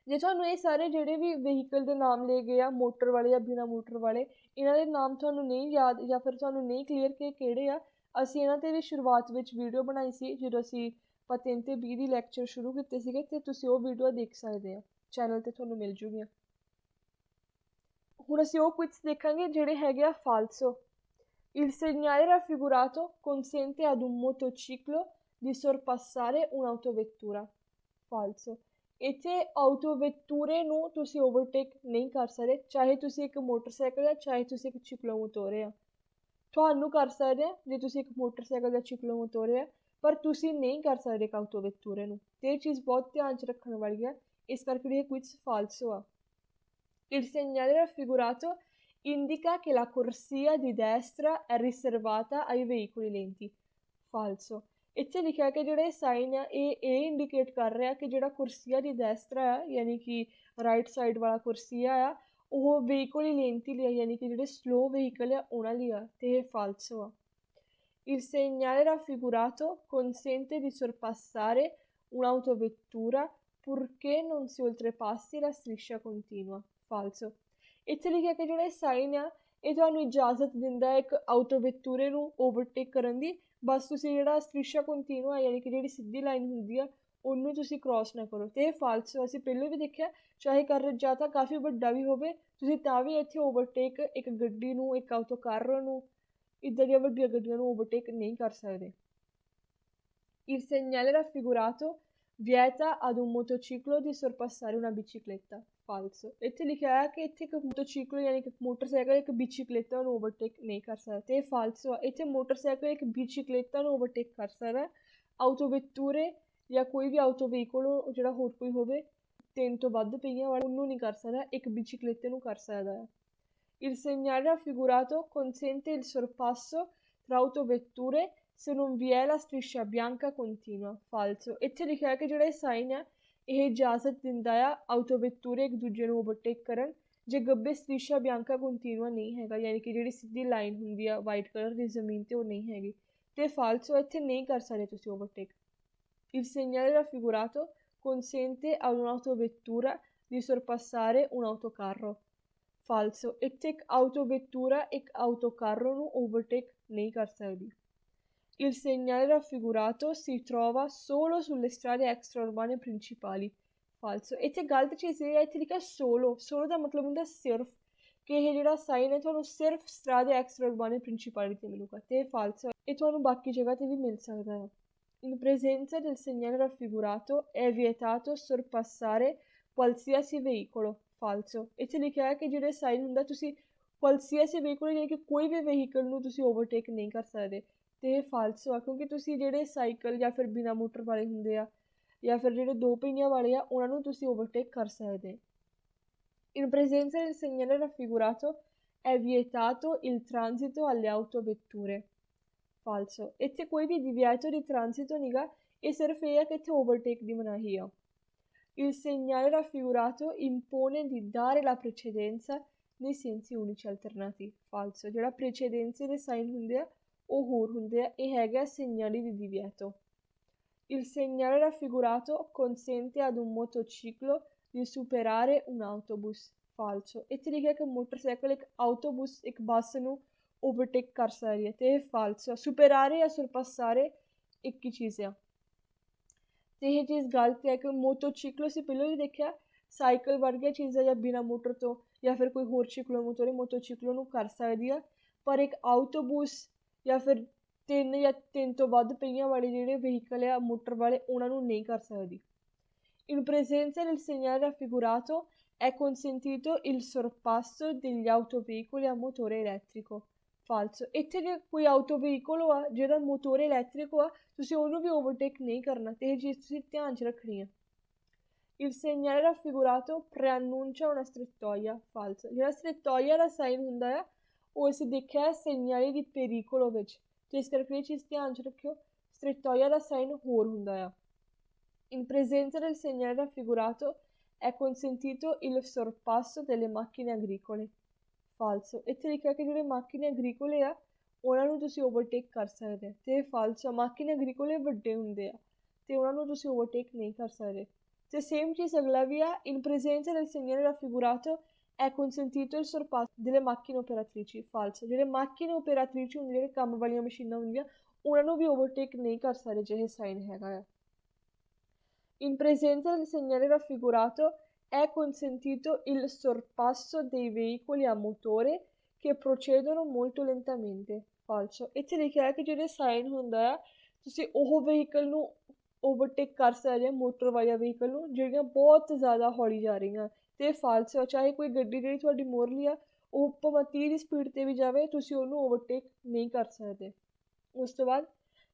ਜੇ ਤੁਹਾਨੂੰ ਇਹ ਸਾਰੇ ਜਿਹੜੇ ਵੀ ਵਹੀਕਲ ਦੇ ਨਾਮ ਲਏ ਗਏ ਆ ਮੋਟਰ ਵਾਲੇ ਜਾਂ ਬਿਨਾਂ ਮੋਟਰ ਵਾਲੇ, ਇਹਨਾਂ ਦੇ ਨਾਮ ਤੁਹਾਨੂੰ ਨਹੀਂ ਯਾਦ ਜਾਂ ਫਿਰ ਤੁਹਾਨੂੰ ਨਹੀਂ ਕਲੀਅਰ ਕਿ ਕਿਹੜੇ ਆ, ਅਸੀਂ ਇਹਨਾਂ 'ਤੇ ਵੀ ਸ਼ੁਰੂਆਤ ਵਿੱਚ ਵੀਡੀਓ ਬਣਾਈ ਸੀ ਜਦੋਂ ਅਸੀਂ ਪਤੈਂਤੇ 20 ਦੀ ਲੈਕਚਰ ਸ਼ੁਰੂ ਕੀਤੇ ਸੀਗੇ, ਅਤੇ ਤੁਸੀਂ ਉਹ ਵੀਡੀਓ ਦੇਖ ਸਕਦੇ ਆ, ਚੈਨਲ 'ਤੇ ਤੁਹਾਨੂੰ ਮਿਲ ਜੂਗੀਆਂ। ਹੁਣ ਅਸੀਂ ਉਹ ਕੁਇਜ਼ ਦੇਖਾਂਗੇ ਜਿਹੜੇ ਹੈਗੇ ਆ ਫਾਲਸੋ। Il segnale raffigurato consente ad un motociclo di sorpassare un'autovettura, falso। ਇੱਥੇ ਆਟੋਵੈਟੂਰੇ ਨੂੰ ਤੁਸੀਂ ਓਵਰਟੇਕ ਨਹੀਂ ਕਰ ਸਕਦੇ, ਚਾਹੇ ਤੁਸੀਂ ਇੱਕ ਮੋਟਰਸਾਈਕਲ ਆ ਚਾਹੇ ਤੁਸੀਂ ਇੱਕ ਚਿਕਲੋਮੋਟੋਰੇ ਆ। ਤੁਹਾਨੂੰ ਕਰ ਸਕਦੇ ਆ ਜੇ ਤੁਸੀਂ ਇੱਕ ਮੋਟਰਸਾਈਕਲ ਜਾਂ ਚਿਕਲੋਮੋਟੋਰੇ ਆ, ਪਰ ਤੁਸੀਂ ਨਹੀਂ ਕਰ ਸਕਦੇ ਇੱਕ ਆਟੋਵੈਟੂਰੇ ਨੂੰ, ਅਤੇ ਇਹ ਚੀਜ਼ ਬਹੁਤ ਧਿਆਨ 'ਚ ਰੱਖਣ ਵਾਲੀ ਹੈ, ਇਸ ਕਰਕੇ ਇਹ ਕੁਇਜ਼ ਫਾਲਸੋ ਆ। Il segnale raffigurato indica che la corsia di destra è riservata ai veicoli lenti, falso। ਇੱਥੇ ਲਿਖਿਆ ਕਿ ਜਿਹੜਾ ਇਹ ਸਾਈਨ ਆ ਇਹ ਇੰਡੀਕੇਟ ਕਰ ਰਿਹਾ ਕਿ ਜਿਹੜਾ ਕੁਰਸੀਆ ਦੀ ਦੈਸਤਰਾ ਆ ਯਾਨੀ ਕਿ ਰਾਈਟ ਸਾਈਡ ਵਾਲਾ ਕੁਰਸੀਆ ਆ ਉਹ ਵਹੀਕਲ ਲੇਂਤੀ ਲਈ ਆ, ਯਾਨੀ ਕਿ ਜਿਹੜੇ ਸਲੋ ਵਹੀਕਲ ਆ ਉਹਨਾਂ ਲਈ ਆ, ਅਤੇ ਇਹ ਫਾਲਸੋ ਆ। Il segnale raffigurato consente di sorpassare un'autovettura purché non si oltrepassi la striscia continua, falso। ਇੱਥੇ ਲਿਖਿਆ ਕਿ ਜਿਹੜਾ ਇਹ ਸਾਈਨ ਆ ਇਹ ਤੁਹਾਨੂੰ ਇਜਾਜ਼ਤ ਦਿੰਦਾ ਇੱਕ ਆਟੋਵੈਟੂਰੇ ਨੂੰ ਓਵਰਟੇਕ ਕਰਨ ਦੀ, ਬਸ ਤੁਸੀਂ ਜਿਹੜਾ ਸਟ੍ਰਿਸ਼ਾ ਕੰਟੀਨੂਆ ਯਾਨੀ ਕਿ ਜਿਹੜੀ ਸਿੱਧੀ ਲਾਈਨ ਹੁੰਦੀ ਆ ਉਹਨੂੰ ਤੁਸੀਂ ਕ੍ਰੋਸ ਨਾ ਕਰੋ, ਅਤੇ ਇਹ ਫਾਲਸੋ। ਅਸੀਂ ਪਹਿਲਾਂ ਵੀ ਦੇਖਿਆ ਚਾਹੇ ਕਰ ਜਾਂ ਤਾਂ ਕਾਫੀ ਵੱਡਾ ਵੀ ਹੋਵੇ ਤੁਸੀਂ ਤਾਂ ਵੀ ਇੱਥੇ ਓਵਰਟੇਕ ਇੱਕ ਗੱਡੀ ਨੂੰ, ਇੱਕ ਆਟੋ ਕਾਰ ਨੂੰ, ਇੱਦਾਂ ਦੀਆਂ ਵੱਡੀਆਂ ਗੱਡੀਆਂ ਨੂੰ ਓਵਰਟੇਕ ਨਹੀਂ ਕਰ ਸਕਦੇ। Il segnale raffigurato vieta ad un motociclo di sorpassare una bicicletta, falso। ਇੱਥੇ ਲਿਖਿਆ ਹੈ ਕਿ ਇੱਥੇ ਇੱਕ ਮੋਟੋਚੀਕਲੋ ਯਾਨੀ ਕਿ ਮੋਟਰਸਾਈਕਲ ਇੱਕ ਬਿਚੀਕਲੇਟਾ ਨੂੰ ਓਵਰਟੇਕ ਨਹੀਂ ਕਰ ਸਕਦਾ, ਅਤੇ ਇਹ ਫਾਲਸੋ ਆ। ਇੱਥੇ ਮੋਟਰਸਾਈਕਲ ਇੱਕ ਬਿਚੀਕਲੇਟਾ ਨੂੰ ਓਵਰਟੇਕ ਕਰ ਸਕਦਾ, ਆਟੋਵੈਟੂਰੇ ਜਾਂ ਕੋਈ ਵੀ ਆਟੋ ਵਹੀਕਲ ਜਿਹੜਾ ਹੋਰ ਕੋਈ ਹੋਵੇ 3 ਤੋਂ ਵੱਧ ਪਹੀਆਂ ਵਾਲਾ ਉਹਨੂੰ ਨਹੀਂ ਕਰ ਸਕਦਾ, ਇੱਕ ਬਿਚੀਕਲੇਟੇ ਨੂੰ ਕਰ ਸਕਦਾ ਹੈ। Il segnale raffigurato consente il sorpasso tra autovetture se non vi è la striscia bianca continua, falso। ਇੱਥੇ ਲਿਖਿਆ ਹੈ ਕਿ ਜਿਹੜਾ ਇਹ ਸਾਈਨ ਆ ਇਹ ਇਜਾਜ਼ਤ ਦਿੰਦਾ ਆ ਆਟੋਵੈਟੂਰੇ ਇੱਕ ਦੂਜੇ ਨੂੰ ਓਵਰਟੇਕ ਕਰਨ ਜੇ ਗੱਬੇ ਸਟ੍ਰਿਸ਼ਾ ਬਿਆਂਕਾ ਕੰਟੀਨੂਆ ਨਹੀਂ ਹੈਗਾ, ਯਾਨੀ ਕਿ ਜਿਹੜੀ ਸਿੱਧੀ ਲਾਈਨ ਹੁੰਦੀ ਆ ਵਾਈਟ ਕਲਰ ਦੀ ਜ਼ਮੀਨ 'ਤੇ ਉਹ ਨਹੀਂ ਹੈਗੀ, ਅਤੇ ਫਾਲਸੋ ਇੱਥੇ ਨਹੀਂ ਕਰ ਸਕਦੇ ਤੁਸੀਂ overtake. Il segnale raffigurato consente ad un'autovettura di sorpassare un autocarro, falso। ਇੱਥੇ ਇੱਕ ਆਟੋਵੈਟੂਰਾ ਇੱਕ ਆਟੋਕਾਰੋ ਨੂੰ ਓਵਰਟੇਕ ਨਹੀਂ ਕਰ ਸਕਦੀ। Il segnale raffigurato si trova solo sulle strade extraurbane principali, falso। ਇੱਥੇ ਗਲਤ ਚੀਜ਼ ਇਹ ਹੈ, ਇੱਥੇ ਲਿਖਿਆ ਸੋਲੋ ਦਾ ਮਤਲਬ ਹੁੰਦਾ ਸਿਰਫ, ਕਿ ਇਹ ਜਿਹੜਾ ਸਾਈਨ ਹੈ ਤੁਹਾਨੂੰ ਸਿਰਫ strade extraurbane principali 'ਤੇ ਮਿਲੂਗਾ, ਅਤੇ ਇਹ ਫਾਲਸੋ ਇਹ ਤੁਹਾਨੂੰ ਬਾਕੀ ਜਗ੍ਹਾ 'ਤੇ ਵੀ ਮਿਲ ਸਕਦਾ ਹੈ। In presenza del segnale raffigurato è vietato sorpassare qualsiasi veicolo, falso। ਇੱਥੇ ਲਿਖਿਆ ਹੈ ਕਿ ਜਿਹੜੇ ਸਾਈਨ ਹੁੰਦਾ ਤੁਸੀਂ qualsiasi veicolo ਯਾਨੀ ਕਿ ਕੋਈ ਵੀ ਵਹੀਕਲ ਨੂੰ ਤੁਸੀਂ ਓਵਰਟੇਕ ਨਹੀਂ ਕਰ ਸਕਦੇ, ਅਤੇ ਇਹ ਫਾਲਸੋ ਆ, ਕਿਉਂਕਿ ਤੁਸੀਂ ਜਿਹੜੇ ਸਾਈਕਲ ਜਾਂ ਫਿਰ ਬਿਨਾਂ ਮੋਟਰ ਵਾਲੇ ਹੁੰਦੇ ਆ ਜਾਂ ਫਿਰ ਜਿਹੜੇ 2 ਪਹੀਆਂ ਵਾਲੇ ਆ ਉਹਨਾਂ ਨੂੰ ਤੁਸੀਂ ਓਵਰਟੇਕ ਕਰ ਸਕਦੇ। In presenza del segnale raffigurato è vietato il transito alle autovetture, falso। ਇੱਥੇ ਕੋਈ ਵੀ divieto di transito ਨੀਗਾ, ਇਹ ਸਿਰਫ ਇਹ ਹੈ ਕਿ ਇੱਥੇ ਓਵਰਟੇਕ ਦੀ ਮਨਾਹੀ ਆ। Il segnale raffigurato impone di dare la precedenza nei sensi unici alternati, falso। ਜਿਹੜਾ precedenza ਦੇ ਸਾਈਨ ਹੁੰਦੇ ਆ ਉਹ ਹੋਰ ਹੁੰਦੇ ਆ, ਇਹ ਹੈਗਾ segnali di divieto। Il segnale raffigurato consente ad un motociclo di superare un autobus, falso। ਇੱਥੇ ਲਿਖਿਆ ਕਿ ਮੋਟਰਸਾਈਕਲ ਇੱਕ ਆਟੋਬੁਸ ਇੱਕ ਬੱਸ ਨੂੰ ਓਵਰਟੇਕ ਕਰ ਸਕਦੀ ਹੈ, ਅਤੇ ਇਹ ਫਾਲਸੋ ਆ। ਸੁਪੇਰਾਰੇ ਜਾਂ ਸੁਰਪਾਸਾਰੇ ਇੱਕ ਹੀ ਚੀਜ਼ ਆ, ਅਤੇ ਇਹ ਚੀਜ਼ ਗਲਤ ਹੈ ਕਿ ਮੋਟੋਚੀਕਲੋ ਅਸੀਂ ਪਹਿਲਾਂ ਵੀ ਦੇਖਿਆ ਸਾਈਕਲ ਵਰਗੀਆਂ ਚੀਜ਼ਾਂ ਜਾਂ ਬਿਨਾਂ ਮੋਟਰ ਤੋਂ ਜਾਂ ਫਿਰ ਕੋਈ ਹੋਰ ਚਿਕਲੋਮੋਟੋਰੇ ਮੋਟੋਚੀਕਲੋ ਨੂੰ ਕਰ ਸਕਦੀ ਆ, ਪਰ ਇੱਕ ਆਟੋਬੂਸ ਜਾਂ ਫਿਰ 3 ਜਾਂ 3 ਤੋਂ ਵੱਧ ਪਹੀਆਂ ਵਾਲੇ ਜਿਹੜੇ ਵਹੀਕਲ ਆ ਮੋਟਰ ਵਾਲੇ ਉਹਨਾਂ ਨੂੰ ਨਹੀਂ ਕਰ ਸਕਦੀ। In presenza del segnale raffigurato è consentito il sorpasso degli autoveicoli a motore elettrico, ਫਾਲਸੋ। ਇੱਥੇ ਜੇ ਕੋਈ ਆਊਟੋ ਵਹੀਕਲ ਆ ਜਿਹਦਾ ਮੋਟੋਰ ਇਲੈਕਟ੍ਰਿਕ ਆ, ਤੁਸੀਂ ਉਹਨੂੰ ਵੀ ਓਵਰਟੇਕ ਨਹੀਂ ਕਰਨਾ, ਤੇ ਇਹ ਚੀਜ਼ ਤੁਸੀਂ ਧਿਆਨ 'ਚ ਰੱਖਣੀ ਆ। Il segnale raffigurato preannuncia una strettoia, falso। ਜਿਹੜਾ strettoia ਦਾ ਸਾਈਨ ਹੁੰਦਾ ਆ ਉਹ ਅਸੀਂ ਦੇਖਿਆ segnali di pericolo ਵਿੱਚ, ਤੇ ਇਸ ਕਰਕੇ ਇਹ ਚੀਜ਼ ਧਿਆਨ 'ਚ ਰੱਖਿਓ, strettoia ਦਾ ਸਾਈਨ ਹੋਰ ਹੁੰਦਾ ਆ। In presenza del segnale raffigurato è consentito il sorpasso delle macchine agricole, falso। ਇੱਥੇ ਲਿਖਿਆ ਕਿ ਜਿਹੜੇ macchine agricole ਆ ਉਹਨਾਂ ਨੂੰ ਤੁਸੀਂ ਓਵਰਟੇਕ ਕਰ ਸਕਦੇ ਆ, ਤੇ falso। macchine agricole ਵੱਡੇ ਹੁੰਦੇ ਆ ਤੇ ਉਹਨਾਂ ਨੂੰ ਤੁਸੀਂ ਓਵਰਟੇਕ ਨਹੀਂ ਕਰ ਸਕਦੇ। ਤੇ ਸੇਮ ਚੀਜ਼ ਅਗਲਾ ਵੀ ਆ, in presenza del segnale raffigurato è consentito il sorpasso delle macchine operatrici, falso। ਜਿਹੜੇ macchine operatrici ਹੁੰਦੇ, ਜਿਹੜੇ ਕੰਮ ਵਾਲੀਆਂ ਮਸ਼ੀਨਾਂ ਹੁੰਦੀਆਂ, ਉਹਨਾਂ ਨੂੰ ਵੀ ਓਵਰਟੇਕ ਨਹੀਂ ਕਰ ਸਕਦੇ ਜੇ ਇਹ ਸਾਈਨ ਹੈਗਾ ਆ। In presenza del segnale raffigurato è consentito il sorpasso dei veicoli a motore che procedono molto lentamente, falso। ਇੱਥੇ ਲਿਖਿਆ ਹੈ ਕਿ ਜਿਹੜੇ ਸਾਈਨ ਹੁੰਦਾ ਆ ਤੁਸੀਂ ਉਹ ਵਹੀਕਲ ਨੂੰ ਓਵਰਟੇਕ ਕਰ ਸਕਦੇ ਆ, ਮੋਟਰ ਵਾਲੀਆਂ ਵਹੀਕਲ ਨੂੰ ਜਿਹੜੀਆਂ ਬਹੁਤ ਜ਼ਿਆਦਾ ਹੌਲੀ ਜਾ ਰਹੀਆਂ, ਤੇ ਫਾਲਸ ਆ। ਚਾਹੇ ਕੋਈ ਗੱਡੀ ਜਿਹੜੀ ਤੁਹਾਡੀ ਮੋਰਲੀ ਆ ਉਹ ਭਾਵੇਂ 30 ਦੀ ਸਪੀਡ 'ਤੇ ਵੀ ਜਾਵੇ, ਤੁਸੀਂ ਉਹਨੂੰ ਓਵਰਟੇਕ ਨਹੀਂ ਕਰ ਸਕਦੇ। ਉਸ ਤੋਂ ਬਾਅਦ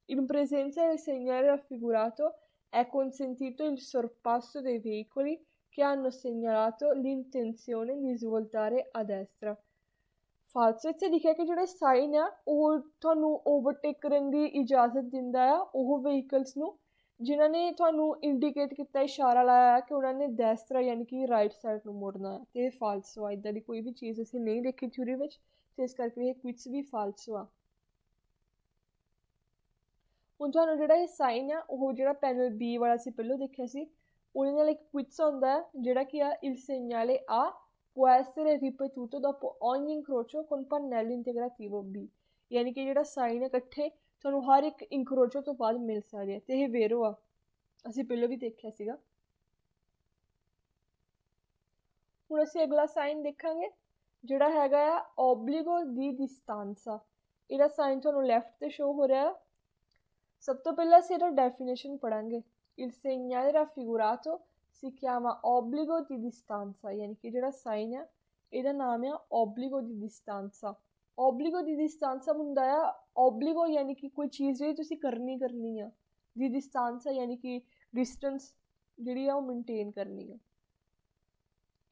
in presenza del segnale raffigurato è consentito il sorpasso dei veicoli che hanno segnalato l'intenzione di svoltare a destra, falso। ਇੱਥੇ ਲਿਖਿਆ ਕਿ ਜਿਹੜੇ ਸਾਈਨ ਆ ਉਹ ਤੁਹਾਨੂੰ ਓਵਰਟੇਕ ਕਰਨ ਦੀ ਇਜਾਜ਼ਤ ਦਿੰਦਾ ਆ ਉਹ ਵਹੀਕਲਸ ਨੂੰ ਜਿਨ੍ਹਾਂ ਨੇ ਤੁਹਾਨੂੰ ਇੰਡੀਕੇਟ ਕੀਤਾ, ਇਸ਼ਾਰਾ ਲਾਇਆ ਕਿ ਉਹਨਾਂ ਨੇ ਦੈਸਤਰਾ ਯਾਨੀ ਕਿ ਰਾਈਟ ਸਾਈਡ ਨੂੰ ਮੁੜਨਾ ਹੈ, ਤੇ ਫਾਲਸੋ ਆ। ਇੱਦਾਂ ਦੀ ਕੋਈ ਵੀ ਚੀਜ਼ ਅਸੀਂ ਨਹੀਂ ਦੇਖੀ ਥਿਊਰੀ ਵਿੱਚ, ਤੇ ਇਸ ਕਰਕੇ ਇਹ ਕੁਇਟਸ ਵੀ ਫਾਲਸੋ ਆ। ਹੁਣ ਤੁਹਾਨੂੰ ਜਿਹੜਾ ਇਹ ਸਾਈਨ ਆ ਉਹ ਜਿਹੜਾ ਪੈਨਲ ਬੀ ਵਾਲਾ ਸੀ ਪਹਿਲਾਂ ਦੇਖਿਆ ਸੀ, ਉਹਦੇ ਨਾਲ ਇੱਕ ਕੁਇਟਸ ਹੁੰਦਾ ਹੈ ਜਿਹੜਾ ਕਿ ਆ il segnale A può essere ripetuto dopo ogni incrocio con pannello integrativo B, ਯਾਨੀ ਕਿ ਜਿਹੜਾ ਸਾਈਨ ਇਕੱਠੇ ਤੁਹਾਨੂੰ ਹਰ ਇੱਕ ਇੰਕਰੋਚੋ ਤੋਂ ਬਾਅਦ ਮਿਲ ਸਕਦੇ ਆ, ਤੇ ਇਹ ਵੇਰੋ ਆ, ਅਸੀਂ ਪਹਿਲਾਂ ਵੀ ਦੇਖਿਆ ਸੀਗਾ। ਹੁਣ ਅਸੀਂ ਅਗਲਾ ਸਾਈਨ ਦੇਖਾਂਗੇ ਜਿਹੜਾ ਹੈਗਾ ਆ obbligo di distanza। ਇਹਦਾ ਸਾਈਨ ਤੁਹਾਨੂੰ ਲੈਫਟ ਤੇ ਸ਼ੋ ਹੋ ਰਿਹਾ। ਸਭ ਤੋਂ ਪਹਿਲਾਂ ਅਸੀਂ ਇਹਦਾ definition ਪੜਾਂਗੇ। il segnale raffigurato si chiama obbligo di distanza, ਯਾਨੀ ਕਿ ਜਿਹੜਾ ਸਾਈਨ ਆ ਇਹਦਾ ਨਾਮ ਆ obbligo di distanza। obbligo di distanza ਹੁੰਦਾ ਆ, obbligo ਯਾਨੀ ਕਿ ਕੋਈ ਚੀਜ਼ ਜਿਹੜੀ ਤੁਸੀਂ ਕਰਨੀ ਆ, ਦੀ distanza ਯਾਨੀ ਕਿ ਡਿਸਟੈਂਸ ਜਿਹੜੀ ਆ ਉਹ ਮੇਨਟੇਨ ਕਰਨੀ ਆ।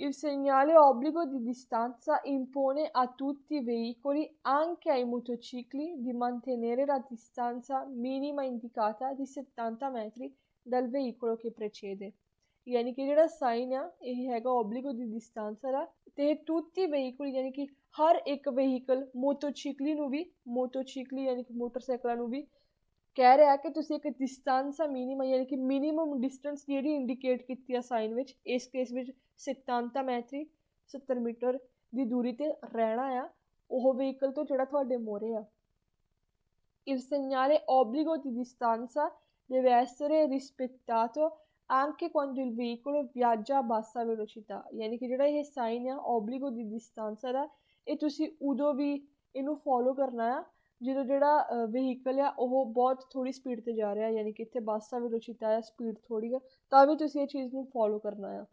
Il segnale obbligo di distanza impone a tutti i veicoli, anche ai motocicli, di mantenere la distanza minima indicata di 70 metri dal veicolo che precede। ਯਾਨੀ ਕਿ ਜਿਹੜਾ ਸਾਈਨ ਆ ਇਹ ਹੈਗਾ obbligo di distanza ਦਾ, ਤੇ tutti i veicoli ਯਾਨੀ ਕਿ ਹਰ ਇੱਕ ਵਹੀਕਲ, ਮੋਟੋਚਿਕਲੀ ਯਾਨੀ ਕਿ ਮੋਟਰਸਾਈਕਲਾਂ ਨੂੰ ਵੀ ਕਹਿ ਰਿਹਾ ਕਿ ਤੁਸੀਂ ਇੱਕ ਡਿਸਟੈਂਸ ਮਿਨੀਮਮ ਯਾਨੀ ਕਿ ਮਿਨੀਮਮ ਡਿਸਟੈਂਸ ਜਿਹੜੀ ਇੰਡੀਕੇਟ ਕੀਤੀ ਆ ਸਾਈਨ ਵਿੱਚ, ਇਸ ਕੇਸ ਵਿੱਚ 70 ਮੈਟਰੀ 70 ਮੀਟਰ ਦੀ ਦੂਰੀ 'ਤੇ ਰਹਿਣਾ ਆ ਉਹ ਵਹੀਕਲ ਤੋਂ ਜਿਹੜਾ ਤੁਹਾਡੇ ਮੋਹਰੇ ਆ। Il segnale obbligo di distanza deve essere rispettato anche quando il veicolo viaggia a bassa velocità, ਯਾਨੀ ਕਿ ਜਿਹੜਾ ਇਹ ਸਾਈਨ ਆ obbligo di distanza ਦਾ, ਇਹ ਤੁਸੀਂ ਉਦੋਂ ਵੀ ਇਹਨੂੰ ਫੋਲੋ ਕਰਨਾ ਆ ਜਦੋਂ ਜਿਹੜਾ ਵਹੀਕਲ ਆ ਉਹ ਬਹੁਤ ਥੋੜ੍ਹੀ ਸਪੀਡ 'ਤੇ ਜਾ ਰਿਹਾ, ਯਾਨੀ ਕਿ ਇੱਥੇ ਬਾਸਾ ਵੈਲੋਸਿਟੀ ਆ, ਸਪੀਡ ਥੋੜ੍ਹੀ ਆ, ਤਾਂ ਵੀ ਤੁਸੀਂ ਇਹ ਚੀਜ਼ ਨੂੰ ਫੋਲੋ ਕਰਨਾ ਆ।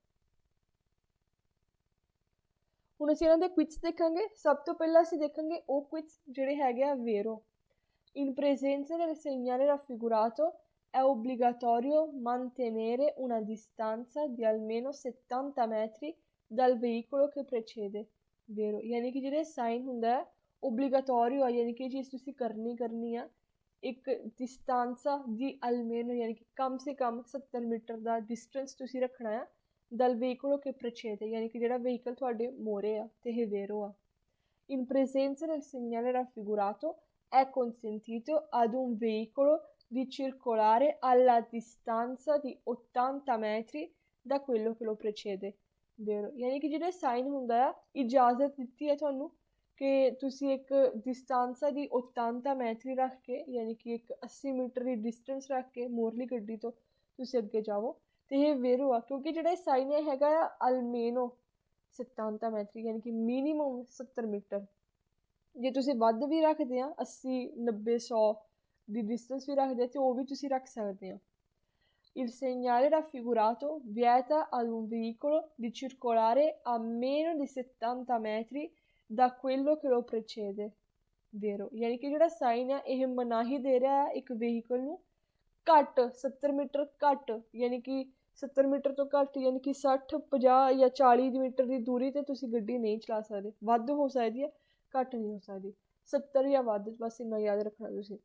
ਹੁਣ ਅਸੀਂ ਇਹਨਾਂ ਦੇ ਕੁਇਟਸ ਦੇਖਾਂਗੇ। ਸਭ ਤੋਂ ਪਹਿਲਾਂ ਅਸੀਂ ਦੇਖਾਂਗੇ ਉਹ ਕੁਇਟਸ ਜਿਹੜੇ ਹੈਗੇ ਆ ਵੇਰੋ। In presenza del segnale raffigurato è obbligatorio mantenere una distanza di almeno 70 metri dal veicolo che precede, vero। ਯਾਨੀ ਕਿ ਜਿਹੜੇ ਸਾਈਨ ਹੁੰਦਾ ਹੈ ਓਬਲੀਗਾਟੋਰੀਓ ਆ, ਯਾਨੀ ਕਿ ਇਹ ਚੀਜ਼ ਤੁਸੀਂ ਕਰਨੀ ਆ। ਇੱਕ ਡਿਸਟਾਂਸਾ ਦੀ ਅਲਮੇਨੋ ਯਾਨੀ ਕਿ ਕਮ ਸੇ ਕਮ 70 ਮੀਟਰ ਦਾ ਡਿਸਟੈਂਸ ਤੁਸੀਂ ਰੱਖਣਾ ਆ ਦਲ veicolo che precede, ਯਾਨੀ ਕਿ ਜਿਹੜਾ ਵਹੀਕਲ ਤੁਹਾਡੇ ਮੋਹਰੇ ਆ, ਤੇ ਇਹ ਵੇਰੋ ਆ। In presenza del segnale raffigurato è consentito ad un veicolo di circolare alla distanza di 80 metri da quello che lo precede, vero। ਯਾਨੀ ਕਿ ਜਿਹੜੇ ਸਾਈਨ ਹੁੰਦਾ ਆ ਇਜਾਜ਼ਤ ਦਿੱਤੀ ਹੈ ਤੁਹਾਨੂੰ ਕਿ ਤੁਸੀਂ ਇੱਕ ਡਿਸਟਾਂਸਾ ਦੀ 80 ਮੈਟਰੀ ਰੱਖ ਕੇ, ਯਾਨੀ ਕਿ ਇੱਕ 80 ਮੀਟਰ ਦੀ ਡਿਸਟੈਂਸ ਰੱਖ ਕੇ ਮੋਰਲੀ ਗੱਡੀ ਤੋਂ ਤੁਸੀਂ ਅੱਗੇ ਜਾਵੋ, ਤੇ ਇਹ ਵੇਰੋ ਆ ਕਿਉਂਕਿ ਜਿਹੜਾ ਸਾਈਨ ਹੈਗਾ ਆ ਅਲਮੇਨੋ 70 ਮੈਟਰੀ ਯਾਨੀ ਕਿ ਮਿਨੀਮਮ 70 ਮੀਟਰ। ਜੇ ਤੁਸੀਂ ਵੱਧ ਵੀ ਰੱਖਦੇ ਆ 80 90 100 ਦੀ ਡਿਸਟੈਂਸ ਵੀ ਰੱਖਦੇ ਆ ਤੇ ਉਹ ਵੀ ਤੁਸੀਂ ਰੱਖ ਸਕਦੇ ਆ। Il segnale raffigurato vieta ad un veicolo di circolare a meno di 70 metri da quello che lo precede, वेरो यानी कि ਜਿਹੜਾ ਸਾਈਨ ਆ ਇਹ ਮਨਾਹੀ ਦੇ ਰਿਹਾ ਹੈ ਇੱਕ ਵਹੀਕਲ ਨੂੰ ਘੱਟ 70 ਮੀਟਰ ਘੱਟ ਯਾਨੀ ਕਿ 70 ਮੀਟਰ ਤੋਂ ਘੱਟ ਯਾਨੀ ਕਿ 60 50 ਜਾਂ 40 ਮੀਟਰ ਦੀ ਦੂਰੀ ਤੇ ਤੁਸੀਂ ਗੱਡੀ ਨਹੀਂ ਚਲਾ ਸਕਦੇ। ਵੱਧ ਹੋ ਸਕਦੀ ਹੈ, ਘੱਟ ਨਹੀਂ ਹੋ ਸਕਦੀ। 70 ਜਾਂ ਵੱਧ, ਬਸ ਇੰਨਾ ਯਾਦ ਰੱਖਣਾ ਤੁਸੀਂ।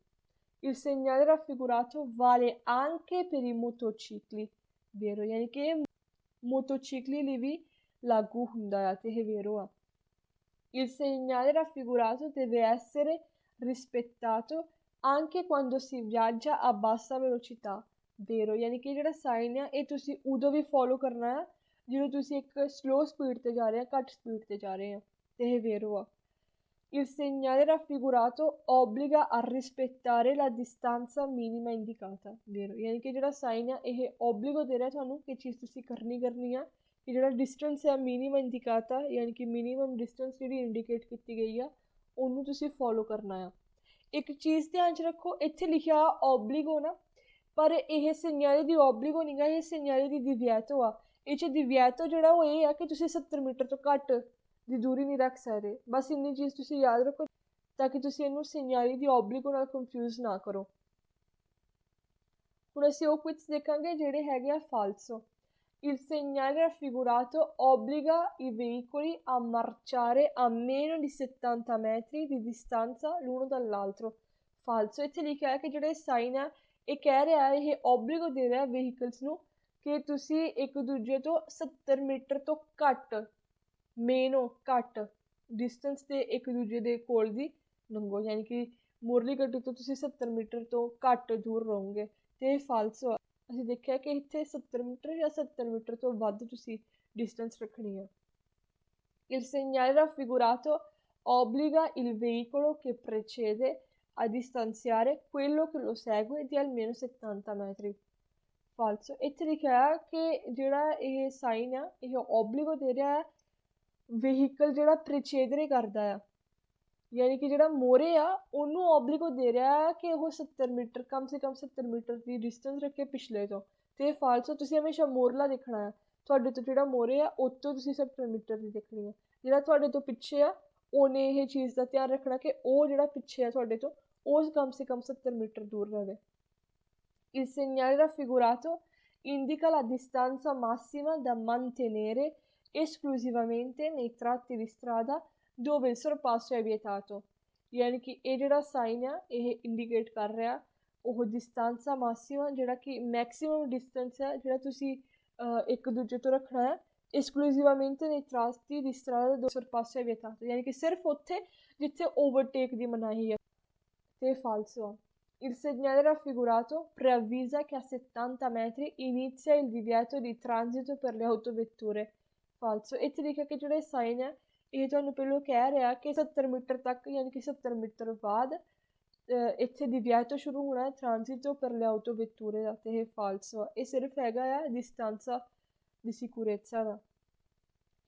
Il segnale raffigurato vale anche per i motocicli, vero ਯਾਨੀ ਕਿ ਮੋਟੋਚਿਕਲੀ ਲਈ ਵੀ ਲਾਗੂ ਹੁੰਦਾ ਆ ਤੇ ਇਹ vero ਆ। Il segnale raffigurato deve essere rispettato anche quando si viaggia a bassa velocità, vero ਯਾਨੀ ਕਿ ਜਿਹੜਾ ਸਾਈਨ ਆ ਇਹ ਤੁਸੀਂ ਉਦੋਂ ਵੀ ਫੋਲੋ ਕਰਨਾ ਆ ਜਦੋਂ ਤੁਸੀਂ ਇੱਕ ਸਲੋ ਸਪੀਡ ਤੇ ਜਾ ਰਹੇ ਆ, ਘੱਟ ਸਪੀਡ ਤੇ ਜਾ ਰਹੇ ਆ ਤੇ ਇਹ vero ਆ। Il segnale raffigurato obbliga a rispettare la distanza minima indicata, vero ਯਾਨੀ ਕਿ ਜਿਹੜਾ ਸਾਈਨ ਆ ਇਹ obbligo ਦੇ ਰਿਹਾ ਤੁਹਾਨੂੰ ਕਿ ਚੀਜ਼ ਤੁਸੀਂ ਕਰਨੀ ਆ ਕਿ ਜਿਹੜਾ ਡਿਸਟੈਂਸ ਹੈ ਮਿਨੀਮਮ ਇੰਡੀਕਾਤਾ ਯਾਨੀ ਕਿ ਮਿਨੀਮਮ ਡਿਸਟੈਂਸ ਜਿਹੜੀ ਇੰਡੀਕੇਟ ਕੀਤੀ ਗਈ ਆ ਉਹਨੂੰ ਤੁਸੀਂ ਫੋਲੋ ਕਰਨਾ ਆ। ਇੱਕ ਚੀਜ਼ ਧਿਆਨ 'ਚ ਰੱਖੋ, ਇੱਥੇ ਲਿਖਿਆ obbligo ਨਾ, ਪਰ ਇਹ segnale ਦੀ obbligo ਨਹੀਂ ਗਾ, ਇਹ segnale ਦੀ divieto ਆ। ਇਹ 'ਚ divieto ਜਿਹੜਾ ਉਹ ਇਹ ਆ ਕਿ ਤੁਸੀਂ 70 ਮੀਟਰ ਤੋਂ ਘੱਟ ਦੀ ਦੂਰੀ ਨਹੀਂ ਰੱਖ ਸਕਦੇ। ਬਸ ਇੰਨੀ ਚੀਜ਼ ਤੁਸੀਂ ਯਾਦ ਰੱਖੋ ਤਾਂ ਕਿ ਤੁਸੀਂ ਇਹਨੂੰ segnale ਦੀ obbligo ਨਾਲ ਕਨਫਿਊਜ਼ ਨਾ ਕਰੋ। ਹੁਣ ਅਸੀਂ ਉਹ ਕੁਇਜ਼ ਦੇਖਾਂਗੇ ਜਿਹੜੇ ਹੈਗੇ ਆ falso। Il segnale raffigurato obbliga i veicoli a marciare a meno di 70 metri di distanza l'uno dall'altro, falso। ਇੱਥੇ ਲਿਖਿਆ ਹੈ ਕਿ ਜਿਹੜੇ ਸਾਈਨ ਆ ਇਹ ਕਹਿ ਰਿਹਾ ਹੈ, ਇਹ obbligo ਦੇ ਰਿਹਾ ਵਹੀਕਲਸ ਨੂੰ ਕਿ ਤੁਸੀਂ ਇੱਕ ਦੂਜੇ ਤੋਂ 70 ਮੀਟਰ ਤੋਂ ਘੱਟ ਮੇਨੋ ਘੱਟ ਡਿਸਟੈਂਸ 'ਤੇ ਇੱਕ ਦੂਜੇ ਦੇ ਕੋਲ ਦੀ ਲੰਘੋ ਯਾਨੀ ਕਿ ਮੁਰਲੀ ਗੱਡੀ ਤੋਂ ਤੁਸੀਂ 70 ਮੀਟਰ ਤੋਂ ਘੱਟ ਦੂਰ ਰਹੋਗੇ ਅਤੇ ਇਹ ਫਾਲਸੋ ਆ। ਅਸੀਂ ਦੇਖਿਆ ਕਿ ਇੱਥੇ 70 ਮੀਟਰ ਜਾਂ 70 ਮੀਟਰ ਤੋਂ ਵੱਧ ਤੁਸੀਂ ਡਿਸਟੈਂਸ ਰੱਖਣੀ ਆ। Il segnale raffigurato obbliga il veicolo che precede a distanziare quello che lo segue di almeno 70 metri, falso। ਇੱਥੇ ਲਿਖਿਆ ਕਿ ਜਿਹੜਾ ਇਹ ਸਾਈਨ ਆ ਇਹ obbligo ਦੇ ਰਿਹਾ ਹੈ ਵਹੀਕਲ ਜਿਹੜਾ ਪ੍ਰਚੇਦਰੇ ਕਰਦਾ ਆ ਯਾਨੀ ਕਿ ਜਿਹੜਾ ਮੋਹਰੇ ਆ ਉਹਨੂੰ obbligo ਦੇ ਰਿਹਾ ਕਿ ਉਹ 70 ਮੀਟਰ ਕਮ ਸੇ ਕਮ 70 ਮੀਟਰ ਦੀ ਡਿਸਟੈਂਸ ਰੱਖੇ ਪਿਛਲੇ ਤੋਂ। ਅਤੇ ਇਹ ਫਾਲਸੋ, ਤੁਸੀਂ ਹਮੇਸ਼ਾ ਮੋਹਰਲਾ ਦੇਖਣਾ ਆ, ਤੁਹਾਡੇ ਤੋਂ ਜਿਹੜਾ ਮੋਹਰੇ ਆ ਉਹ ਤੋਂ ਤੁਸੀਂ 70 ਮੀਟਰ ਦੀ ਦੇਖਣੀ ਆ। ਜਿਹੜਾ ਤੁਹਾਡੇ ਤੋਂ ਪਿੱਛੇ ਆ ਉਹਨੇ ਇਹ ਚੀਜ਼ ਦਾ ਧਿਆਨ ਰੱਖਣਾ ਕਿ ਉਹ ਜਿਹੜਾ ਪਿੱਛੇ ਆ ਤੁਹਾਡੇ ਤੋਂ ਉਹ ਕਮ ਸੇ ਕਮ 70 ਮੀਟਰ ਦੂਰ ਰਹੇ। Il segnale raffigurato indica la distanza massima da mantenere esclusivamente nei tratti di strada dove il sorpasso è vietato, ਯਾਨੀ ਕਿ ਇਹ ਜਿਹੜਾ ਸਾਈਨ ਆ ਇਹ ਇੰਡੀਕੇਟ ਕਰ ਰਿਹਾ ਉਹ ਡਿਸਟੈਂਸਾ ਮਾਸੀਮਾ ਜਿਹੜਾ ਕਿ ਮੈਕਸੀਮਮ ਡਿਸਟੈਂਸ ਹੈ ਜਿਹੜਾ ਤੁਸੀਂ ਇੱਕ ਦੂਜੇ ਤੋਂ ਰੱਖਣਾ ਹੈ esclusivamente nei tratti di strada dove il sorpasso è vietato, ਯਾਨੀ ਕਿ ਸਿਰਫ ਉੱਥੇ ਜਿੱਥੇ ਓਵਰਟੇਕ ਦੀ ਮਨਾਹੀ ਹੈ ਅਤੇ ਫਾਲਸੋ ਆ। Il segnale raffigurato preavvisa che a 70 metri inizia il divieto di transito per le autovetture, falso। ਇੱਥੇ ਲਿਖਿਆ ਕਿ ਜਿਹੜੇ ਸਾਈਨ ਹੈ ਇਹ ਤੁਹਾਨੂੰ ਪਹਿਲਾਂ ਕਹਿ ਰਿਹਾ ਕਿ 70 ਮੀਟਰ ਤੱਕ ਯਾਨੀ ਕਿ 70 ਮੀਟਰ ਬਾਅਦ ਇੱਥੇ divieto ਸ਼ੁਰੂ ਹੋਣਾ transito per le autovetture ਦਾ, ਅਤੇ ਇਹ ਫਾਲਸੋ ਆ। ਇਹ ਸਿਰਫ ਹੈਗਾ ਆ distanza di sicurezza the.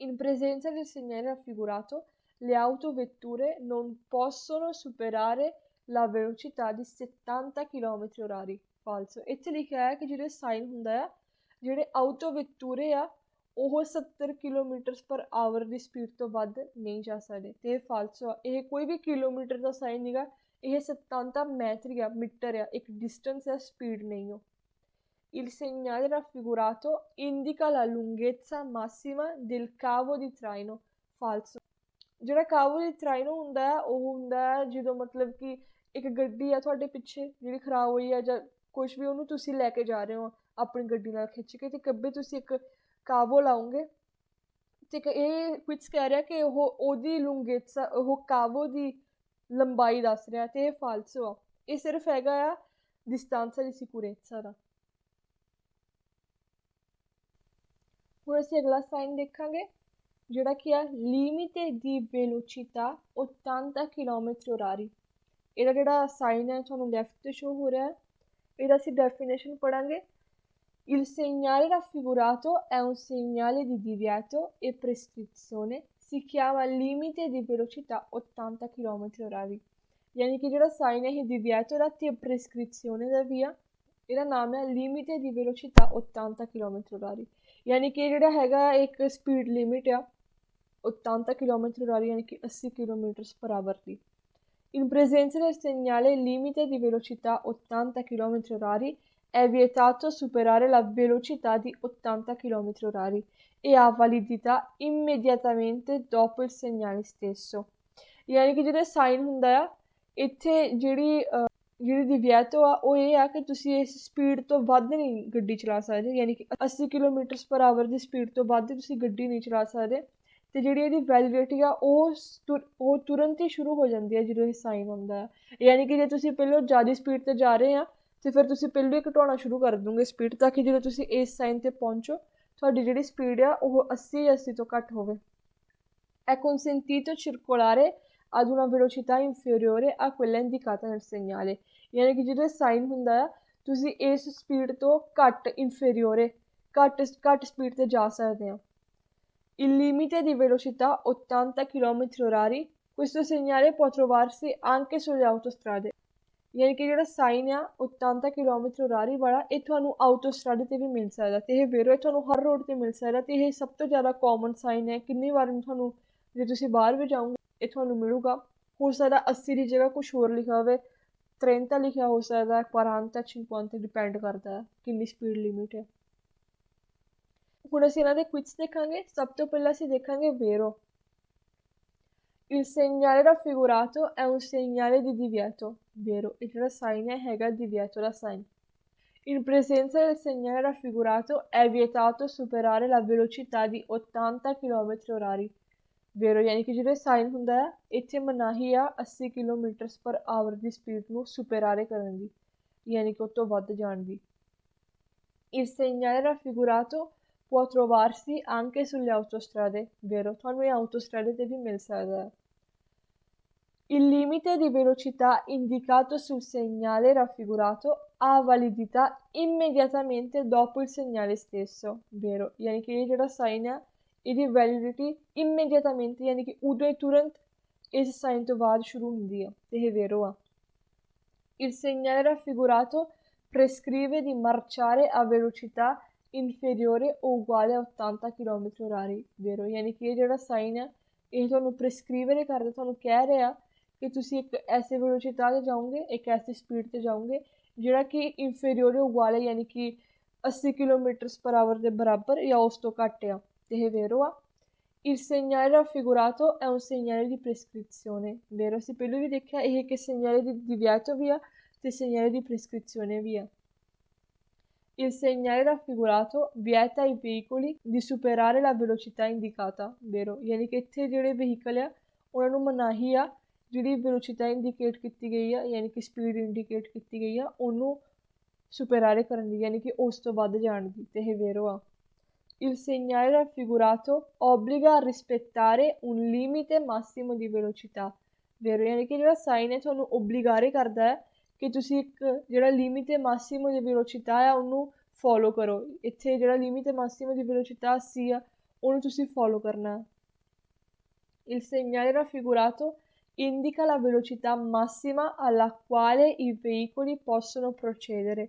In presenza del segnale raffigurato le autovetture non possono superare la velocità di 70 km/h, falso। ਇੱਥੇ ਲਿਖਿਆ ਹੈ ਕਿ ਜਿਹੜੇ ਸਾਈਨ ਹੁੰਦਾ ਆ ਜਿਹੜੇ autovetture ਆ ਉਹ 70 km/h ਦੀ ਸਪੀਡ ਤੋਂ ਵੱਧ ਨਹੀਂ ਜਾ ਸਕਦੇ ਅਤੇ ਇਹ ਫਾਲਸੋ ਆ। ਇਹ ਕੋਈ ਵੀ ਕਿਲੋਮੀਟਰ ਦਾ ਸਾਈਨ ਨਹੀਂ ਗਾ, ਇਹ 70 ਮੈਟਰ ਆ, ਮੀਟਰ ਆ, ਇੱਕ ਡਿਸਟੈਂਸ ਆ, ਸਪੀਡ ਨਹੀਂ ਹੋ। Il segnale raffigurato indica la lunghezza massima del cavo di traino, falso। ਜਿਹੜਾ ਕਾਵੋ ਦੀ traino ਹੁੰਦਾ ਹੈ ਉਹ ਹੁੰਦਾ ਹੈ ਜਦੋਂ ਮਤਲਬ ਕਿ ਇੱਕ ਗੱਡੀ ਆ ਤੁਹਾਡੇ ਪਿੱਛੇ ਜਿਹੜੀ ਖਰਾਬ ਹੋਈ ਆ ਜਾਂ ਕੁਛ ਵੀ ਉਹਨੂੰ ਤੁਸੀਂ ਲੈ ਕੇ ਜਾ ਰਹੇ ਹੋ ਆਪਣੀ ਗੱਡੀ ਨਾਲ ਖਿੱਚ ਕੇ ਅਤੇ ਕੱਬੇ ਤੁਸੀਂ ਇੱਕ ਕਾਵੋ ਲਾਉਂਗੇ ਅਤੇ ਇਹ ਕੁਛ ਕਹਿ ਰਿਹਾ ਕਿ ਉਹਦੀ ਲੁੰਗੇਤਸਾ ਉਹ ਕਾਵੋ ਦੀ ਲੰਬਾਈ ਦੱਸ ਰਿਹਾ ਅਤੇ ਇਹ ਫਾਲਸੋ ਆ। ਇਹ ਸਿਰਫ ਹੈਗਾ ਆ distanza di sicurezza ਦਾ। ਹੁਣ ਅਸੀਂ ਅਗਲਾ ਸਾਈਨ ਦੇਖਾਂਗੇ ਜਿਹੜਾ ਕੀ ਆ limite di velocità 80 km/h। ਇਹਦਾ ਜਿਹੜਾ ਸਾਈਨ ਹੈ ਤੁਹਾਨੂੰ ਲੈਫਟ 'ਤੇ ਸ਼ੋ ਹੋ ਰਿਹਾ ਹੈ। ਇਹਦਾ ਅਸੀਂ definition ਪੜ੍ਹਾਂਗੇ। Il segnale raffigurato è un segnale di divieto e prescrizione, si chiama limite di velocità 80 km/h। ਯਾਨੀ ਕਿ ਜਿਹੜਾ ਸਾਈਨ ਹੈ ਇਹ divieto ਦਾ ਅਤੇ prescrizione ਦਾ ਵੀ ਆ। ਇਹਦਾ ਨਾਮ ਹੈ limite di velocità 80 km/h। ਯਾਨੀ ਕਿ ਜਿਹੜਾ ਹੈਗਾ ਇੱਕ ਸਪੀਡ ਲਿਮਿਟ ਆ 80 km/h ਯਾਨੀ ਕਿ 80 km/h the. In presenza del segnale limite di velocità 80 km/h è vietato superare la velocità di 80 km/h e ha validità immediatamente dopo il segnale stesso। ਯਾਨੀ ਕਿ ਜਿਹੜਾ ਸਾਈਨ ਹੁੰਦਾ ਆ ਇੱਥੇ ਜਿਹੜੀ ਦਿਵਿਆਤੋ ਆ ਉਹ ਇਹ ਆ ਕਿ ਤੁਸੀਂ ਇਸ ਸਪੀਡ ਤੋਂ ਵੱਧ ਨਹੀਂ ਗੱਡੀ ਚਲਾ ਸਕਦੇ, ਯਾਨੀ ਕਿ 80 ਕਿਲੋਮੀਟਰ ਪਰ ਆਵਰ ਦੀ ਸਪੀਡ ਤੋਂ ਵੱਧ ਤੁਸੀਂ ਗੱਡੀ ਨਹੀਂ ਚਲਾ ਸਕਦੇ। ਅਤੇ ਜਿਹੜੀ ਇਹਦੀ ਵੈਲਿਡਿਟੀ ਆ ਉਹ ਤੁਰੰਤ ਹੀ ਸ਼ੁਰੂ ਹੋ ਜਾਂਦੀ ਹੈ ਜਦੋਂ ਇਹ ਸਾਈਨ ਹੁੰਦਾ ਆ। ਯਾਨੀ ਕਿ ਜੇ ਤੁਸੀਂ ਪਹਿਲਾਂ ਜ਼ਿਆਦਾ ਸਪੀਡ 'ਤੇ ਜਾ ਰਹੇ ਆ ਅਤੇ ਫਿਰ ਤੁਸੀਂ ਪਹਿਲਾਂ ਹੀ ਘਟਾਉਣਾ ਸ਼ੁਰੂ ਕਰ ਦੋਗੇ ਸਪੀਡ, ਤਾਂ ਕਿ ਜਦੋਂ ਤੁਸੀਂ ਇਸ ਸਾਈਨ 'ਤੇ ਪਹੁੰਚੋ ਤੁਹਾਡੀ ਜਿਹੜੀ ਸਪੀਡ ਆ ਉਹ 80 ਤੋਂ ਘੱਟ ਹੋਵੇ। È consentito circolare ad una velocità inferiore a quella indicata nel segnale। ਯਾਨੀ ਕਿ ਜਦੋਂ ਸਾਈਨ ਹੁੰਦਾ ਆ ਤੁਸੀਂ ਇਸ ਸਪੀਡ ਤੋਂ ਘੱਟ ਸਪੀਡ 'ਤੇ ਜਾ ਸਕਦੇ ਆ। Il limite di velocità 80 km/h, questo segnale può trovarsi anche sulle autostrade। ਯਾਨੀ ਕਿ ਜਿਹੜਾ ਸਾਈਨ ਆ 80 km/h ਵਾਲਾ ਇਹ ਤੁਹਾਨੂੰ ਆਟੋਸਟਰਾਡੇ 'ਤੇ ਵੀ ਮਿਲ ਸਕਦਾ, ਅਤੇ ਇਹ ਵੇਰੋ ਇਹ ਤੁਹਾਨੂੰ ਹਰ ਰੋਡ 'ਤੇ ਮਿਲ ਸਕਦਾ। ਅਤੇ ਇਹ ਸਭ ਤੋਂ ਜ਼ਿਆਦਾ ਕਾਮਨ ਸਾਈਨ ਹੈ, ਕਿੰਨੀ ਵਾਰ ਤੁਹਾਨੂੰ ਜੇ ਤੁਸੀਂ ਬਾਹਰ ਵੀ ਜਾਓਗੇ ਇਹ ਤੁਹਾਨੂੰ ਮਿਲੂਗਾ। ਹੋ ਸਕਦਾ 80 ਦੀ ਜਗ੍ਹਾ ਕੁਛ ਹੋਰ ਲਿਖਿਆ ਹੋਵੇ, 30 ਲਿਖਿਆ ਹੋ ਸਕਦਾ, 40 50 ਡਿਪੈਂਡ ਕਰਦਾ ਹੈ ਕਿੰਨੀ ਸਪੀਡ ਲਿਮਿਟ ਹੈ। ਹੁਣ ਅਸੀਂ ਇਹਨਾਂ ਦੇ ਕੁਇਜ਼ ਦੇਖਾਂਗੇ। ਸਭ ਤੋਂ ਪਹਿਲਾਂ ਅਸੀਂ ਦੇਖਾਂਗੇ ਵੇਰੋ। Il segnale raffigurato è un segnale di divieto, vero? ਇਹ ਜਿਹੜਾ ਸਾਈਨ ਹੈਗਾ divieto the sign. In presenza del segnale raffigurato è vietato superare la velocità di 80 km/h, vero? ਯਾਨੀ ਕਿ ਜਿਹੜੇ ਸਾਈਨ ਹੁੰਦਾ ਆ ਇੱਥੇ ਮਨਾਹੀ ਆ 80 km/h ਦੀ ਸਪੀਡ ਨੂੰ ਸੁਪਰਾਰੇ ਕਰਨ ਦੀ, ਯਾਨੀ ਕਿ ਉਹ ਤੋਂ ਵੱਧ ਜਾਣ ਦੀ। Il segnale raffigurato può trovarsi anche sulle autostrade, vero? ਤੁਹਾਨੂੰ ਇਹ ਆਟੋਸਟਰਾਡੇ 'ਤੇ ਵੀ ਮਿਲ ਸਕਦਾ ਹੈ। Il limite di velocità indicato sul segnale raffigurato ha validità immediatamente dopo il segnale stesso, vero? ਯਾਨੀ ਕਿ ਇਹ ਜਿਹੜਾ ਸਾਈਨ ਆ ਇਹਦੀ ਵੈਲਿਡਿਟੀ ਇਮੀਡੀਏਟamente ਯਾਨੀ ਕਿ ਉਦੋਂ ਹੀ ਤੁਰੰਤ ਇਸ ਸਾਈਨ ਤੋਂ ਬਾਅਦ ਸ਼ੁਰੂ ਹੁੰਦੀ ਆ, ਅਤੇ ਇਹ ਵੇਰੋ ਆ। Il segnale raffigurato prescrive di marciare a velocità inferiore o uguale a 80 km/h, vero? ਯਾਨੀ ਕਿ ਇਹ ਜਿਹੜਾ ਸਾਈਨ ਆ ਇਹ ਤੁਹਾਨੂੰ ਪ੍ਰੈਸਕ੍ਰੀਵੇ ਕਰਦਾ, ਤੁਹਾਨੂੰ ਕਹਿ ਰਿਹਾ ਕਿ ਤੁਸੀਂ ਇੱਕ ਐਸੇ ਵੈਲੋਸਿਟੀ 'ਤੇ ਜਾਓਗੇ, ਇੱਕ ਐਸੀ ਸਪੀਡ 'ਤੇ ਜਾਓਗੇ ਜਿਹੜਾ ਕਿ ਇਨਫੀਰੀਓਰ ਉਗਾਲੇ ਯਾਨੀ ਕਿ 80 km/h ਦੇ ਬਰਾਬਰ ਜਾਂ ਉਸ ਤੋਂ ਘੱਟ ਆ, ਅਤੇ ਇਹ ਵੇਰੋ ਆ। Il segnale raffigurato è un segnale di prescrizione, vero? ਅਸੀਂ ਪਹਿਲਾਂ ਵੀ ਦੇਖਿਆ ਇਹ ਇੱਕ segnale di divieto ਵੀ ਆ ਅਤੇ segnale di prescrizione ਵੀ ਆ। Il segnale raffigurato vieta ai veicoli di superare la velocità indicata, vero? ਯਾਨੀ ਕਿ ਇੱਥੇ ਜਿਹੜੇ ਵਹੀਕਲ ਆ ਉਹਨਾਂ ਨੂੰ ਮਨਾਹੀ ਆ ਜਿਹੜੀ ਵੈਲੋਸਿਟੀ ਇੰਡੀਕੇਟ ਕੀਤੀ ਗਈ ਆ, ਯਾਨੀ ਕਿ ਸਪੀਡ ਇੰਡੀਕੇਟ ਕੀਤੀ ਗਈ ਆ ਉਹਨੂੰ ਸੁਪਰਾਰੇ ਕਰਨ ਦੀ, ਯਾਨੀ ਕਿ ਉਸ ਤੋਂ ਵੱਧ ਜਾਣ ਦੀ, ਅਤੇ ਇਹ ਵੇਰੋ ਆ। Il segnale raffigurato obbliga a rispettare un limite massimo di velocità, vero? ਯਾਨੀ ਕਿ ਜਿਹੜਾ ਸਾਈਨ ਹੈ ਤੁਹਾਨੂੰ ਓਬਲੀਗਾਰੇ ਕਰਦਾ ਹੈ ਕਿ ਤੁਸੀਂ ਇੱਕ ਜਿਹੜਾ limite massimo di velocità ਆ ਉਹਨੂੰ ਫੋਲੋ ਕਰੋ। ਇੱਥੇ ਜਿਹੜਾ limite massimo di velocità 80 ਆ ਉਹਨੂੰ ਤੁਸੀਂ ਫੋਲੋ ਕਰਨਾ। Il segnale raffigurato indica la velocità massima alla quale i veicoli possono procedere,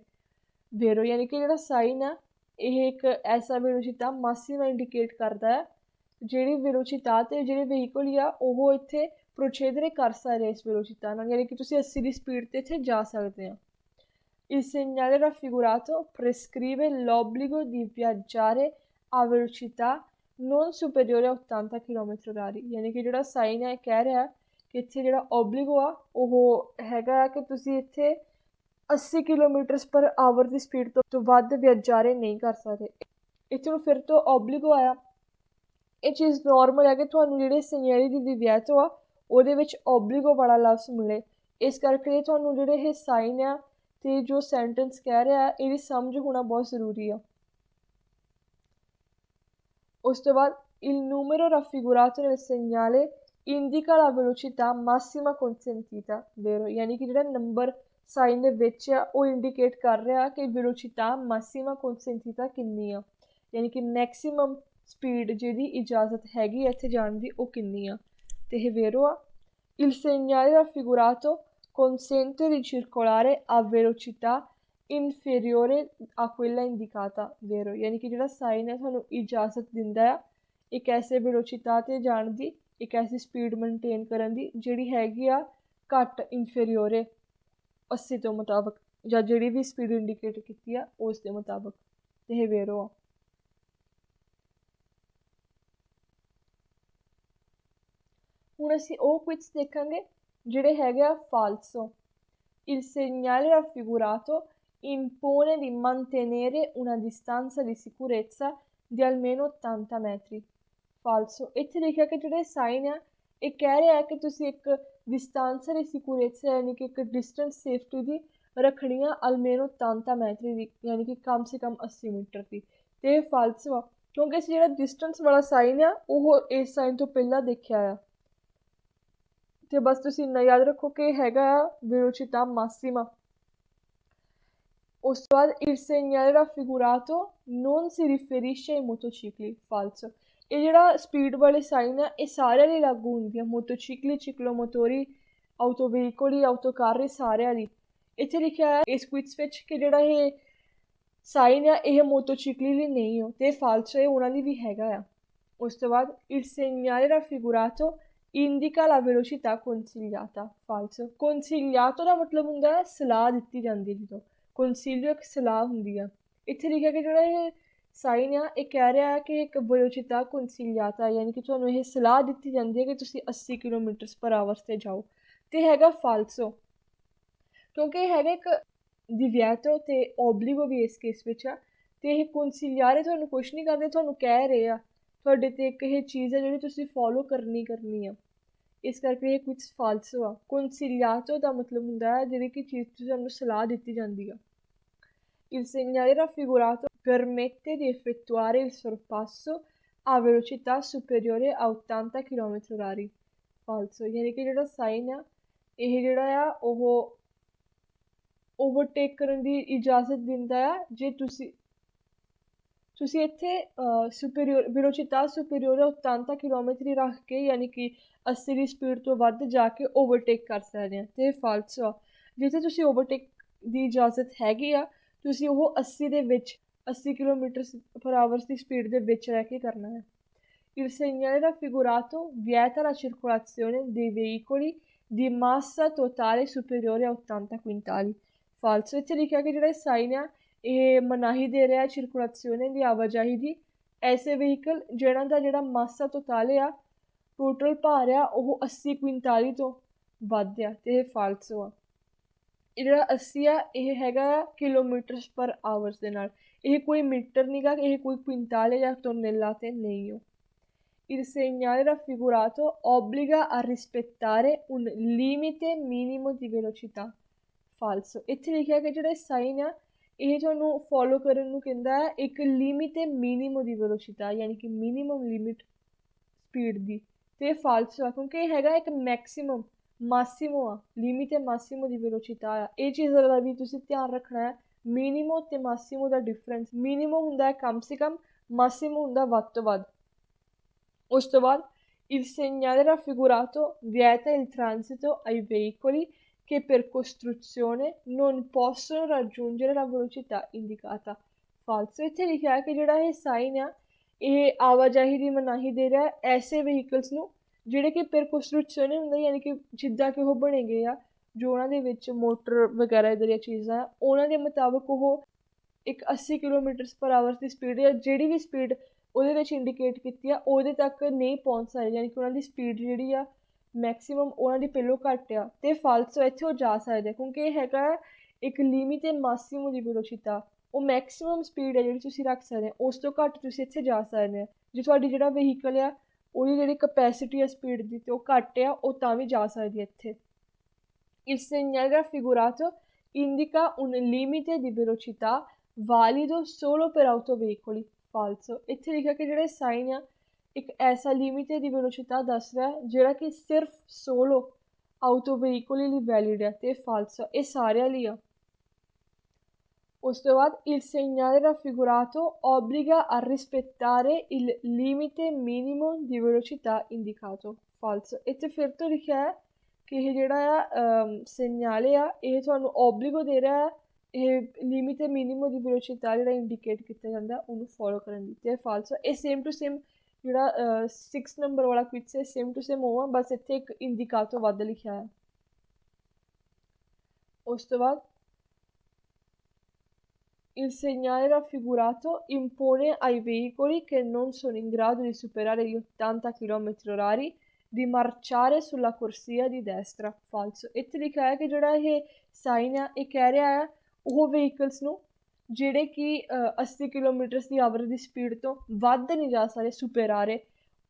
vero? ਯਾਨੀ ਕਿ ਜਿਹੜਾ ਸਾਈਨ ਆ ਇਹ ਇੱਕ ਐਸਾ ਵੈਲੋਸਿਟਾ ਮਾਸੀਮਾ ਇੰਡੀਕੇਟ ਕਰਦਾ ਹੈ ਜਿਹੜੀ ਵੈਲੋਸਿਟਾ 'ਤੇ ਜਿਹੜੇ ਵਹੀਕਲ ਆ ਉਹ ਇੱਥੇ ਪ੍ਰੋਚੇਦਰੇ ਕਰ ਸਕਦੇ ਇਸ ਵੈਲੋਸਿਟਾ ਨਾਲ, ਯਾਨੀ ਕਿ ਤੁਸੀਂ 80 ਦੀ ਸਪੀਡ 'ਤੇ ਇੱਥੇ ਜਾ ਸਕਦੇ ਆ। Il segnale raffigurato prescrive l'obbligo di viaggiare a velocità non superiore a 80 km/h, ਯਾਨੀ ਕਿ ਜਿਹੜਾ ਸਾਈਨ ਹੈ ਕਹਿ ਰਿਹਾ ਕਿ ਇੱਥੇ ਜਿਹੜਾ ਓਬਲੀਗੋ ਆ ਉਹ ਹੈਗਾ ਕਿ ਤੁਸੀਂ ਇੱਥੇ 80 km/h ਦੀ ਸਪੀਡ ਤੋਂ ਵੱਧ ਵਿਆਜਾਰੇ ਨਹੀਂ ਕਰ ਸਕਦੇ। ਇੱਥੇ ਨੂੰ ਫਿਰ ਤੋਂ ਓਬਲੀਗੋ ਆਇਆ। ਇਹ ਚੀਜ਼ ਨੋਰਮਲ ਹੈ ਕਿ ਤੁਹਾਨੂੰ ਜਿਹੜੇ segnale di divieto ਆ ਉਹਦੇ ਵਿੱਚ ਓਬਲੀਗੋ ਵਾਲਾ ਲਫ਼ਜ਼ ਮਿਲੇ, ਇਸ ਕਰਕੇ ਤੁਹਾਨੂੰ ਜਿਹੜੇ ਇਹ ਸਾਈਨ ਆ ਅਤੇ ਜੋ ਸੈਂਟੈਂਸ ਕਹਿ ਰਿਹਾ ਇਹਦੀ ਸਮਝ ਹੋਣਾ ਬਹੁਤ ਜ਼ਰੂਰੀ ਆ। ਉਸ ਤੋਂ ਬਾਅਦ il numero raffigurato nel segnale indica la velocità massima consentita, vero? ਯਾਨੀ ਕਿ ਜਿਹੜਾ ਨੰਬਰ ਸਾਈਨ ਦੇ ਵਿੱਚ ਆ ਉਹ ਇੰਡੀਕੇਟ ਕਰ ਰਿਹਾ ਕਿ velocità massima consentita ਕਿੰਨੀ ਆ, ਯਾਨੀ ਕਿ ਮੈਕਸੀਮਮ ਸਪੀਡ ਜਿਹਦੀ ਇਜਾਜ਼ਤ ਹੈਗੀ ਇੱਥੇ ਜਾਣ ਦੀ ਉਹ ਕਿੰਨੀ ਆ, ਅਤੇ ਇਹ ਵੇਰੋ ਆ। Il segnale raffigurato consente di circolare a velocità inferiore a quella indicata, vero? ਯਾਨੀ ਕਿ ਜਿਹੜਾ ਸਾਈਨ ਹੈ ਤੁਹਾਨੂੰ ਇਜਾਜ਼ਤ ਦਿੰਦਾ ਆ ਇੱਕ ਐਸੇ ਵੈਲੋਸਿਟਾ 'ਤੇ ਜਾਣ ਦੀ, ਇੱਕ ਐਸੀ ਸਪੀਡ ਮੇਨਟੇਨ ਕਰਨ ਦੀ ਜਿਹੜੀ ਹੈਗੀ ਆ ਘੱਟ ਇਨਫੀਰੀਓਰੇ 80 ਤੋਂ ਮੁਤਾਬਕ ਜਾਂ ਜਿਹੜੀ ਵੀ ਸਪੀਡ ਇੰਡੀਕੇਟ ਕੀਤੀ ਆ ਉਸ ਦੇ ਮੁਤਾਬਕ ਤੇ ਇਹ ਵੇਰੋ ਆ। ਹੁਣ ਅਸੀਂ ਉਹ ਕੁਇਜ਼ ਦੇਖਾਂਗੇ ਜਿਹੜੇ ਹੈਗੇ ਆ falso. Il segnale raffigurato impone di mantenere una distanza di sicurezza di almeno 80 metri. Falso. ਇੱਥੇ ਲਿਖਿਆ ਕਿ ਜਿਹੜੇ ਸਾਈਨ ਆ ਇਹ ਕਹਿ ਰਿਹਾ ਹੈ ਕਿ ਤੁਸੀਂ ਇੱਕ distanza di sicurezza ਯਾਨੀ ਕਿ ਇੱਕ ਡਿਸਟੈਂਸ ਸੇਫਟੀ ਦੀ ਰੱਖਣੀ ਆ almeno 80 metri ਦੀ ਯਾਨੀ ਕਿ ਕਮ ਸੇ ਕਮ 80 ਮੀਟਰ ਦੀ। ਤੇ ਇਹ falso ਆ ਕਿਉਂਕਿ ਅਸੀਂ ਜਿਹੜਾ ਡਿਸਟੈਂਸ ਵਾਲਾ ਸਾਈਨ ਆ ਉਹ ਇਸ ਸਾਈਨ ਤੋਂ ਪਹਿਲਾਂ ਦੇਖਿਆ ਆ। ਤੇ ਬਸ ਤੁਸੀਂ ਇੰਨਾ ਯਾਦ ਰੱਖੋ ਕਿ ਹੈਗਾ ਆ velocità massima। ਉਸ ਤੋਂ ਬਾਅਦ il segnale raffigurato non si riferisce ai motocicli. Falso. ਇਹ ਜਿਹੜਾ ਸਪੀਡ ਵਾਲੇ ਸਾਈਨ ਆ ਇਹ ਸਾਰਿਆਂ ਲਈ ਲਾਗੂ ਹੁੰਦੀ ਆ, ਮੋਟੋਚਿਕਲੀ, ਚਿਕਲੋਮੋਟੋਰੀ, ਆਟੋਵਹੀਕਲੀ, ਆਟੋਕਾਰੀ ਸਾਰਿਆਂ ਲਈ। ਇੱਥੇ ਲਿਖਿਆ ਹੈ ਇਸ ਕੁਇਜ਼ ਵਿੱਚ ਕਿ ਜਿਹੜਾ ਇਹ ਸਾਈਨ ਆ ਇਹ ਮੋਟੋਚਿਕਲੀ ਲਈ ਨਹੀਂ ਹੋ ਤੇ ਫਾਲਸੋ ਇਹ ਉਹਨਾਂ ਲਈ ਵੀ ਹੈਗਾ ਆ। ਉਸ ਤੋਂ ਬਾਅਦ il segnale raffigurato indica la velocità consigliata. Falso. Consigliato ਦਾ ਮਤਲਬ ਹੁੰਦਾ ਹੈ ਸਲਾਹ ਦਿੱਤੀ ਜਾਂਦੀ ਜਦੋਂ consiglio ਇੱਕ ਸਲਾਹ ਹੁੰਦੀ ਆ। ਇੱਥੇ ਲਿਖਿਆ ਕਿ ਜਿਹੜਾ ਇਹ ਸਾਈਨ ਆ ਇਹ ਕਹਿ ਰਿਹਾ ਹੈ ਕਿ ਇੱਕ velocità consigliata ਯਾਨੀ ਕਿ ਤੁਹਾਨੂੰ ਇਹ ਸਲਾਹ ਦਿੱਤੀ ਜਾਂਦੀ ਹੈ ਕਿ ਤੁਸੀਂ 80 km/h 'ਤੇ ਜਾਓ ਤੇ ਹੈਗਾ ਫਾਲਸੋ ਕਿਉਂਕਿ ਇਹ ਹੈਗਾ ਇੱਕ divieto ਤੇ obbligo ਵੀ ਇਸ ਕੇਸ ਵਿੱਚ ਆ ਤੇ ਇਹ consigliare ਤੁਹਾਨੂੰ ਕੁਛ ਨਹੀਂ ਕਰਦੇ, ਤੁਹਾਨੂੰ ਕਹਿ ਰਹੇ ਆ ਤੁਹਾਡੇ ਤੇ ਇੱਕ ਇਹ ਚੀਜ਼ ਹੈ ਜਿਹੜੀ ਤੁਸੀਂ ਫੋਲੋ ਕਰਨੀ ਆ, ਇਸ ਕਰਕੇ ਇਹ ਕੁਝ ਫਾਲਸੋ ਆ। consigliato ਦਾ ਮਤਲਬ ਹੁੰਦਾ ਹੈ ਜਿਹੜੀ ਕਿ ਚੀਜ਼ ਤੁਹਾਨੂੰ ਸਲਾਹ ਦਿੱਤੀ ਜਾਂਦੀ ਆ। Il segnale raffigurato permette di effettuare il sorpasso a velocità superiore a 80 km/h. Falso. ਯਾਨੀ ਕਿ ਜਿਹੜਾ ਸਾਈਨ ਆ ਇਹ ਜਿਹੜਾ ਆ ਉਹ ਓਵਰਟੇਕ ਕਰਨ ਦੀ ਇਜਾਜ਼ਤ ਦਿੰਦਾ ਆ ਜੇ ਤੁਸੀਂ ਇੱਥੇ velocità superiore a 80 km ਰੱਖ ਕੇ ਯਾਨੀ ਕਿ 80 ਦੀ ਸਪੀਡ ਤੋਂ ਵੱਧ ਜਾ ਕੇ ਓਵਰਟੇਕ ਕਰ ਸਕਦੇ ਆ ਤੇ ਇਹ ਫਾਲਸੋ ਆ। ਜਿੱਥੇ ਤੁਸੀਂ ਓਵਰਟੇਕ ਦੀ ਇਜਾਜ਼ਤ ਹੈਗੀ ਆ ਤੁਸੀਂ ਉਹ 80 ਦੇ ਵਿੱਚ 80 km/h ਦੀ ਸਪੀਡ ਦੇ ਵਿੱਚ ਰਹਿ ਕੇ ਕਰਨਾ ਹੈ। Il segnale raffigurato vieta la circolazione dei veicoli di massa totale superiore a 80 quintali. Falso. ਇੱਥੇ ਲਿਖਿਆ ਕਿ ਜਿਹੜਾ ਸਾਈਨ ਆ ਇਹ ਮਨਾਹੀ ਦੇ ਰਿਹਾ ਸਰਕੂਲੇਸ਼ਨ ਦੀ ਆਵਾਜਾਈ ਦੀ ਐਸੇ ਵਹੀਕਲ ਜਿਹਨਾਂ ਦਾ ਜਿਹੜਾ ਮਾਸਾ ਤੋਟਾਲੇ ਆ ਟੋਟਲ ਭਾਰ ਆ ਉਹ 80 ਕੁਇੰਟਾਲੀ ਤੋਂ ਵੱਧ ਆ ਤੇ ਇਹ ਫਾਲਸੋ ਆ। ਇਹ ਜਿਹੜਾ 80 ਆ ਇਹ ਹੈਗਾ km/h ਦੇ ਨਾਲ, ਇਹ ਕੋਈ ਮੀਟਰ ਨਹੀਂ ਗਾ, ਇਹ ਕੋਈ ਕੁਇੰਟਾਲੇ ਜਾਂ ਟੋਨੇਲਾ ਤੇ ਨਹੀਂ ਹੋ। Il segnale raffigurato obbliga a rispettare un limite minimo di velocità. Falso. ਇੱਥੇ ਲਿਖਿਆ ਕਿ ਜਿਹੜੇ ਸਾਈਨ ਆ ਇਹ ਤੁਹਾਨੂੰ ਫੋਲੋ ਕਰਨ ਨੂੰ ਕਹਿੰਦਾ ਹੈ ਇੱਕ ਲਿਮਿਟ ਮਿਨੀਮਮ ਦੀ ਵੈਲੋਸਿਟੀ ਯਾਨੀ ਕਿ ਮਿਨੀਮਮ ਲਿਮਿਟ ਸਪੀਡ ਦੀ ਤੇ ਫਾਲਸੋ ਆ ਕਿਉਂਕਿ ਇਹ ਹੈਗਾ ਇੱਕ ਮੈਕਸੀਮਮ ਮਾਸੀਮੋ ਆ, ਲਿਮਿਟ ਮਾਸੀਮੋ ਦੀ ਵੈਲੋਸਿਟੀ ਆ। ਇਹ ਚੀਜ਼ ਦਾ ਵੀ ਤੁਸੀਂ ਧਿਆਨ ਰੱਖਣਾ ਹੈ। ਮਿਨੀਮੋ ਤੇ ਮਾਸੀਮੋ ਦਾ ਡਿਫਰੈਂਸ, ਮਿਨੀਮਮ ਹੁੰਦਾ ਹੈ ਕਮ ਸੇ ਕਮ, ਮਾਸੀਮੋ ਹੁੰਦਾ ਵੱਧ ਤੋਂ ਵੱਧ। ਉਸ ਤੋਂ ਬਾਅਦ il segnale raffigurato vieta il transito ai veicoli che per costruzione non possono raggiungere la velocità indicata. Falso. ਇੱਥੇ ਲਿਖਿਆ ਹੈ ਕਿ ਜਿਹੜਾ ਇਹ ਸਾਈਨ ਆ ਇਹ ਆਵਾਜਾਈ ਦੀ ਮਨਾਹੀ ਦੇ ਰਿਹਾ ਐਸੇ ਵਹੀਕਲਸ ਨੂੰ ਜਿਹੜੇ ਕਿ per costruzione ਹੁੰਦੇ ਯਾਨੀ ਕਿ ਜਿੱਦਾਂ ਕਿ ਉਹ ਬਣੇ ਗਏ ਆ ਜੋ ਉਹਨਾਂ ਦੇ ਵਿੱਚ ਮੋਟਰ ਵਗੈਰਾ ਇੱਦਾਂ ਦੀਆਂ ਚੀਜ਼ਾਂ ਆ ਉਹਨਾਂ ਦੇ ਮੁਤਾਬਕ ਉਹ ਇੱਕ 80 km/h ਦੀ ਸਪੀਡ ਜਾਂ ਜਿਹੜੀ ਵੀ ਸਪੀਡ ਉਹਦੇ ਵਿੱਚ ਇੰਡੀਕੇਟ ਕੀਤੀ ਆ ਉਹਦੇ ਤੱਕ ਨਹੀਂ ਪਹੁੰਚ ਸਕਦੇ ਯਾਨੀ ਕਿ ਉਹਨਾਂ ਦੀ ਸਪੀਡ ਜਿਹੜੀ ਆ ਮੈਕਸੀਮਮ ਉਹਨਾਂ ਦੀ ਪਹਿਲੋਂ ਘੱਟ ਆ ਤੇ ਫਾਲਸੋ ਇੱਥੇ ਉਹ ਜਾ ਸਕਦੇ ਕਿਉਂਕਿ ਇਹ ਹੈਗਾ ਇੱਕ ਲਿਮਿਟ ਮਾਸੀਮੋ ਦੀ ਵੈਲੋਸਿਟੀ, ਉਹ ਮੈਕਸੀਮਮ ਸਪੀਡ ਹੈ ਜਿਹੜੀ ਤੁਸੀਂ ਰੱਖ ਸਕਦੇ ਹੋ, ਉਸ ਤੋਂ ਘੱਟ ਤੁਸੀਂ ਇੱਥੇ ਜਾ ਸਕਦੇ ਹੋ। ਜੇ ਤੁਹਾਡੀ ਜਿਹੜਾ ਵਹੀਕਲ ਆ ਉਹਦੀ ਜਿਹੜੀ ਕਪੈਸਿਟੀ ਆ ਸਪੀਡ ਦੀ ਤੇ ਉਹ ਘੱਟ ਆ ਉਹ ਤਾਂ ਵੀ ਜਾ ਸਕਦੀ ਹੈ ਇੱਥੇ। Il segnale raffigurato indica un limite di velocità valido solo per autoveicoli. Falso. ਇੱਥੇ ਲਿਖਿਆ ਕਿ ਜਿਹੜੇ ਸਾਈਨ ਆ ਇੱਕ ਐਸਾ ਲਿਮਿਟ ਦੀ ਵੈਲੋਸਿਟੀ ਦੱਸ ਰਿਹਾ ਜਿਹੜਾ ਕਿ ਸਿਰਫ ਸੋਲੋ ਆਟੋ ਵਹੀਕਲ ਲਈ ਵੈਲਿਡ ਹੈ ਤੇ ਫਾਲਸੋ ਇਹ ਸਾਰਿਆਂ ਲਈ ਆ। ਉਸ ਤੋਂ ਬਾਅਦ il segnale raffigurato obbliga a rispettare il limite minimo di velocità indicato. Falso. ਇੱਥੇ ਫਿਰ ਤੋਂ ਲਿਖਿਆ ਹੈ ਕਿ ਇਹ ਜਿਹੜਾ ਆ segnale ਆ ਇਹ ਤੁਹਾਨੂੰ obbligo ਦੇ ਰਿਹਾ ਇਹ ਲਿਮਿਟ ਮਿਨੀਮਮ ਦੀ ਵੈਲੋਸਿਟੀ ਜਿਹੜਾ ਇੰਡੀਕੇਟ ਕੀਤਾ ਜਾਂਦਾ ਉਹਨੂੰ ਫੋਲੋ ਕਰਨ ਦੀ ਤੇ ਫਾਲਸੋ। ਇਹ ਸੇਮ ਟੂ ਸੇਮ ਜਿਹੜਾ 6 ਨੰਬਰ ਵਾਲਾ ਕੁਇਜ਼ ਹੈ ਸੇਮ ਟੂ ਸੇਮ ਉਹ ਆ, ਬਸ ਇੱਥੇ ਇੱਕ ਇੰਡੀਕਾਟੋ ਵੱਧ ਲਿਖਿਆ ਹੈ। ਉਸ ਤੋਂ ਬਾਅਦ il segnale raffigurato impone ai veicoli che non sono in grado di superare gli 80 km/h di marciare sulla corsia di destra। ਫਾਲਸੋ। ਇੱਥੇ ਲਿਖਿਆ ਹੈ ਕਿ ਜਿਹੜਾ ਇਹ ਸਾਈਨ ਆ ਇਹ ਕਹਿ ਰਿਹਾ ਹੈ ਉਹ ਵਹੀਕਲਸ ਨੂੰ ਜਿਹੜੇ ਕਿ 80 ਕਿਲੋਮੀਟਰ ਦੀ ਆਵਰ ਦੀ ਸਪੀਡ ਤੋਂ ਵੱਧ ਨਹੀਂ ਜਾ ਸਕਦੇ, ਸੁਪੇਰਾਰੇ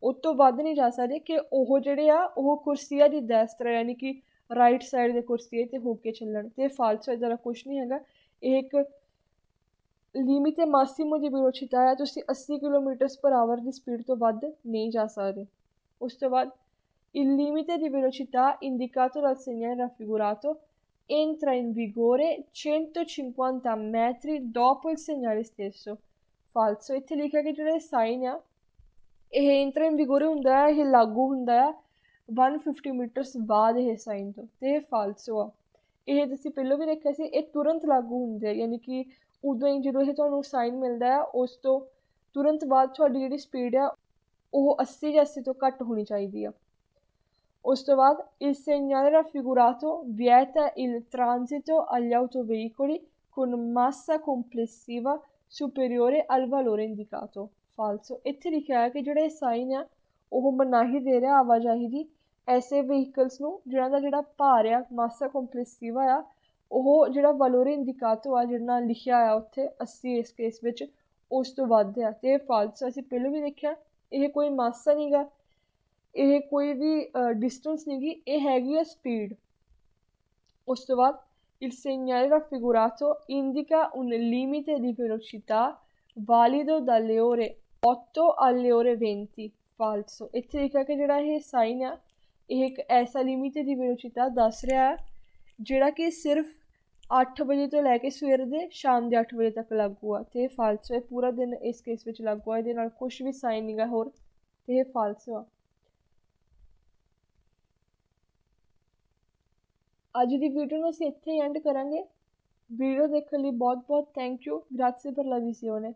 ਉਹ ਤੋਂ ਵੱਧ ਨਹੀਂ ਜਾ ਸਕਦੇ, ਕਿ ਉਹ ਜਿਹੜੇ ਆ ਉਹ ਕੁਰਸੀਆ ਦੀ ਦੈਸਤਰਾ ਯਾਨੀ ਕਿ ਰਾਈਟ ਸਾਈਡ ਦੇ ਕੁਰਸੀਏ 'ਤੇ ਹੋ ਕੇ ਚੱਲਣ। ਅਤੇ ਫਾਲਸੋ ਇੱਦਾਂ ਦਾ ਕੁਛ ਨਹੀਂ ਹੈਗਾ। ਇਹ ਇੱਕ limite massimo di velocità ਹੈ, ਤੁਸੀਂ 80 km/h ਦੀ ਸਪੀਡ ਤੋਂ ਵੱਧ ਨਹੀਂ ਜਾ ਸਕਦੇ। ਉਸ ਤੋਂ ਬਾਅਦ il limite di velocità indicato dal segnale raffigurato entra in vigore 150 metri dopo il segnale stesso। ਫਾਲਸੋ। ਇੱਥੇ ਲਿਖਿਆ ਕਿ ਜਿਹੜਾ ਸਾਈਨ ਆ ਇਹ entra in vigore ਹੁੰਦਾ ਹੈ, ਇਹ ਲਾਗੂ ਹੁੰਦਾ ਆ 150 ਮੀਟਰਸ ਬਾਅਦ ਇਹ ਸਾਈਨ ਤੋਂ, ਅਤੇ ਇਹ ਫਾਲਸੋ ਆ। ਇਹ ਤੁਸੀਂ ਪਹਿਲਾਂ ਵੀ ਦੇਖਿਆ ਸੀ, ਇਹ ਤੁਰੰਤ ਲਾਗੂ ਹੁੰਦੇ ਆ, ਯਾਨੀ ਕਿ ਉਦੋਂ ਹੀ ਜਦੋਂ ਇਹ ਤੁਹਾਨੂੰ ਸਾਈਨ ਮਿਲਦਾ ਆ ਉਸ ਤੋਂ ਤੁਰੰਤ ਬਾਅਦ ਤੁਹਾਡੀ ਜਿਹੜੀ ਸਪੀਡ ਆ ਉਹ 80 ਜਾਂ 80 ਤੋਂ ਘੱਟ ਹੋਣੀ ਚਾਹੀਦੀ ਆ। ਉਸ ਤੋਂ ਬਾਅਦ il segnale raffigurato vieta il transito agli autoveicoli con massa complessiva superiore al valore indicato। ਫਾਲਸੋ। ਇੱਥੇ ਲਿਖਿਆ ਹੈ ਕਿ ਜਿਹੜਾ ਇਹ ਸਾਈਨ ਆ ਉਹ ਮਨਾਹੀ ਦੇ ਰਿਹਾ ਆਵਾਜਾਈ ਦੀ ਐਸੇ ਵਹੀਕਲਸ ਨੂੰ ਜਿਹਨਾਂ ਦਾ ਜਿਹੜਾ ਭਾਰ ਆ ਮਾਸਾ ਕੰਪਲੈਸਿਵਾ ਆ ਉਹ ਜਿਹੜਾ ਵਲੋਰੇ ਇੰਡੀਕਾਟੋ ਆ ਜਿਹੜਾ ਲਿਖਿਆ ਆ ਉੱਥੇ 80 ਇਸ ਕੇਸ ਵਿੱਚ ਉਸ ਤੋਂ ਵੱਧ ਆ, ਅਤੇ ਇਹ ਫਾਲਸੋ। ਅਸੀਂ ਪਹਿਲਾਂ ਵੀ ਦੇਖਿਆ ਇਹ ਕੋਈ ਮਾਸਾ ਨਹੀਂ ਗਾ, ਇਹ ਕੋਈ ਵੀ ਡਿਸਟੈਂਸ ਨਹੀਂ ਗੀ, ਇਹ ਹੈਗੀ ਆ ਸਪੀਡ। ਉਸ ਤੋਂ ਬਾਅਦ il segnale raffigurato indica un limite di velocità valido dalle ore 8 alle ore 20। ਫਾਲਸੋ। ਇੱਥੇ ਲਿਖਿਆ ਕਿ ਜਿਹੜਾ ਇਹ ਸਾਈਨ ਆ ਇਹ ਇੱਕ ਐਸਾ ਲਿਮਿਟ ਦੀ ਵੈਲੋਸਿਟੀ ਦੱਸ ਰਿਹਾ ਹੈ ਜਿਹੜਾ ਕਿ ਸਿਰਫ 8 ਵਜੇ ਤੋਂ ਲੈ ਕੇ ਸਵੇਰ ਦੇ ਸ਼ਾਮ ਦੇ 8 ਵਜੇ ਤੱਕ ਲਾਗੂ ਆ, ਅਤੇ ਇਹ ਫਾਲਸੋ ਹੈ। ਪੂਰਾ ਦਿਨ ਇਸ ਕੇਸ ਵਿੱਚ ਲਾਗੂ ਆ, ਇਹਦੇ ਨਾਲ ਕੁਛ ਵੀ ਸਾਈਨ ਨਹੀਂ ਗਾ ਹੋਰ, ਅਤੇ ਇਹ ਫਾਲਸੋ ਆ। ਅੱਜ ਦੀ ਵੀਡੀਓ ਨੂੰ ਅਸੀਂ ਇੱਥੇ ਹੀ ਐਂਡ ਕਰਾਂਗੇ। ਵੀਡੀਓ ਦੇਖਣ ਲਈ ਬਹੁਤ ਬਹੁਤ ਥੈਂਕ ਯੂ। ਗ੍ਰਾzie per la visione।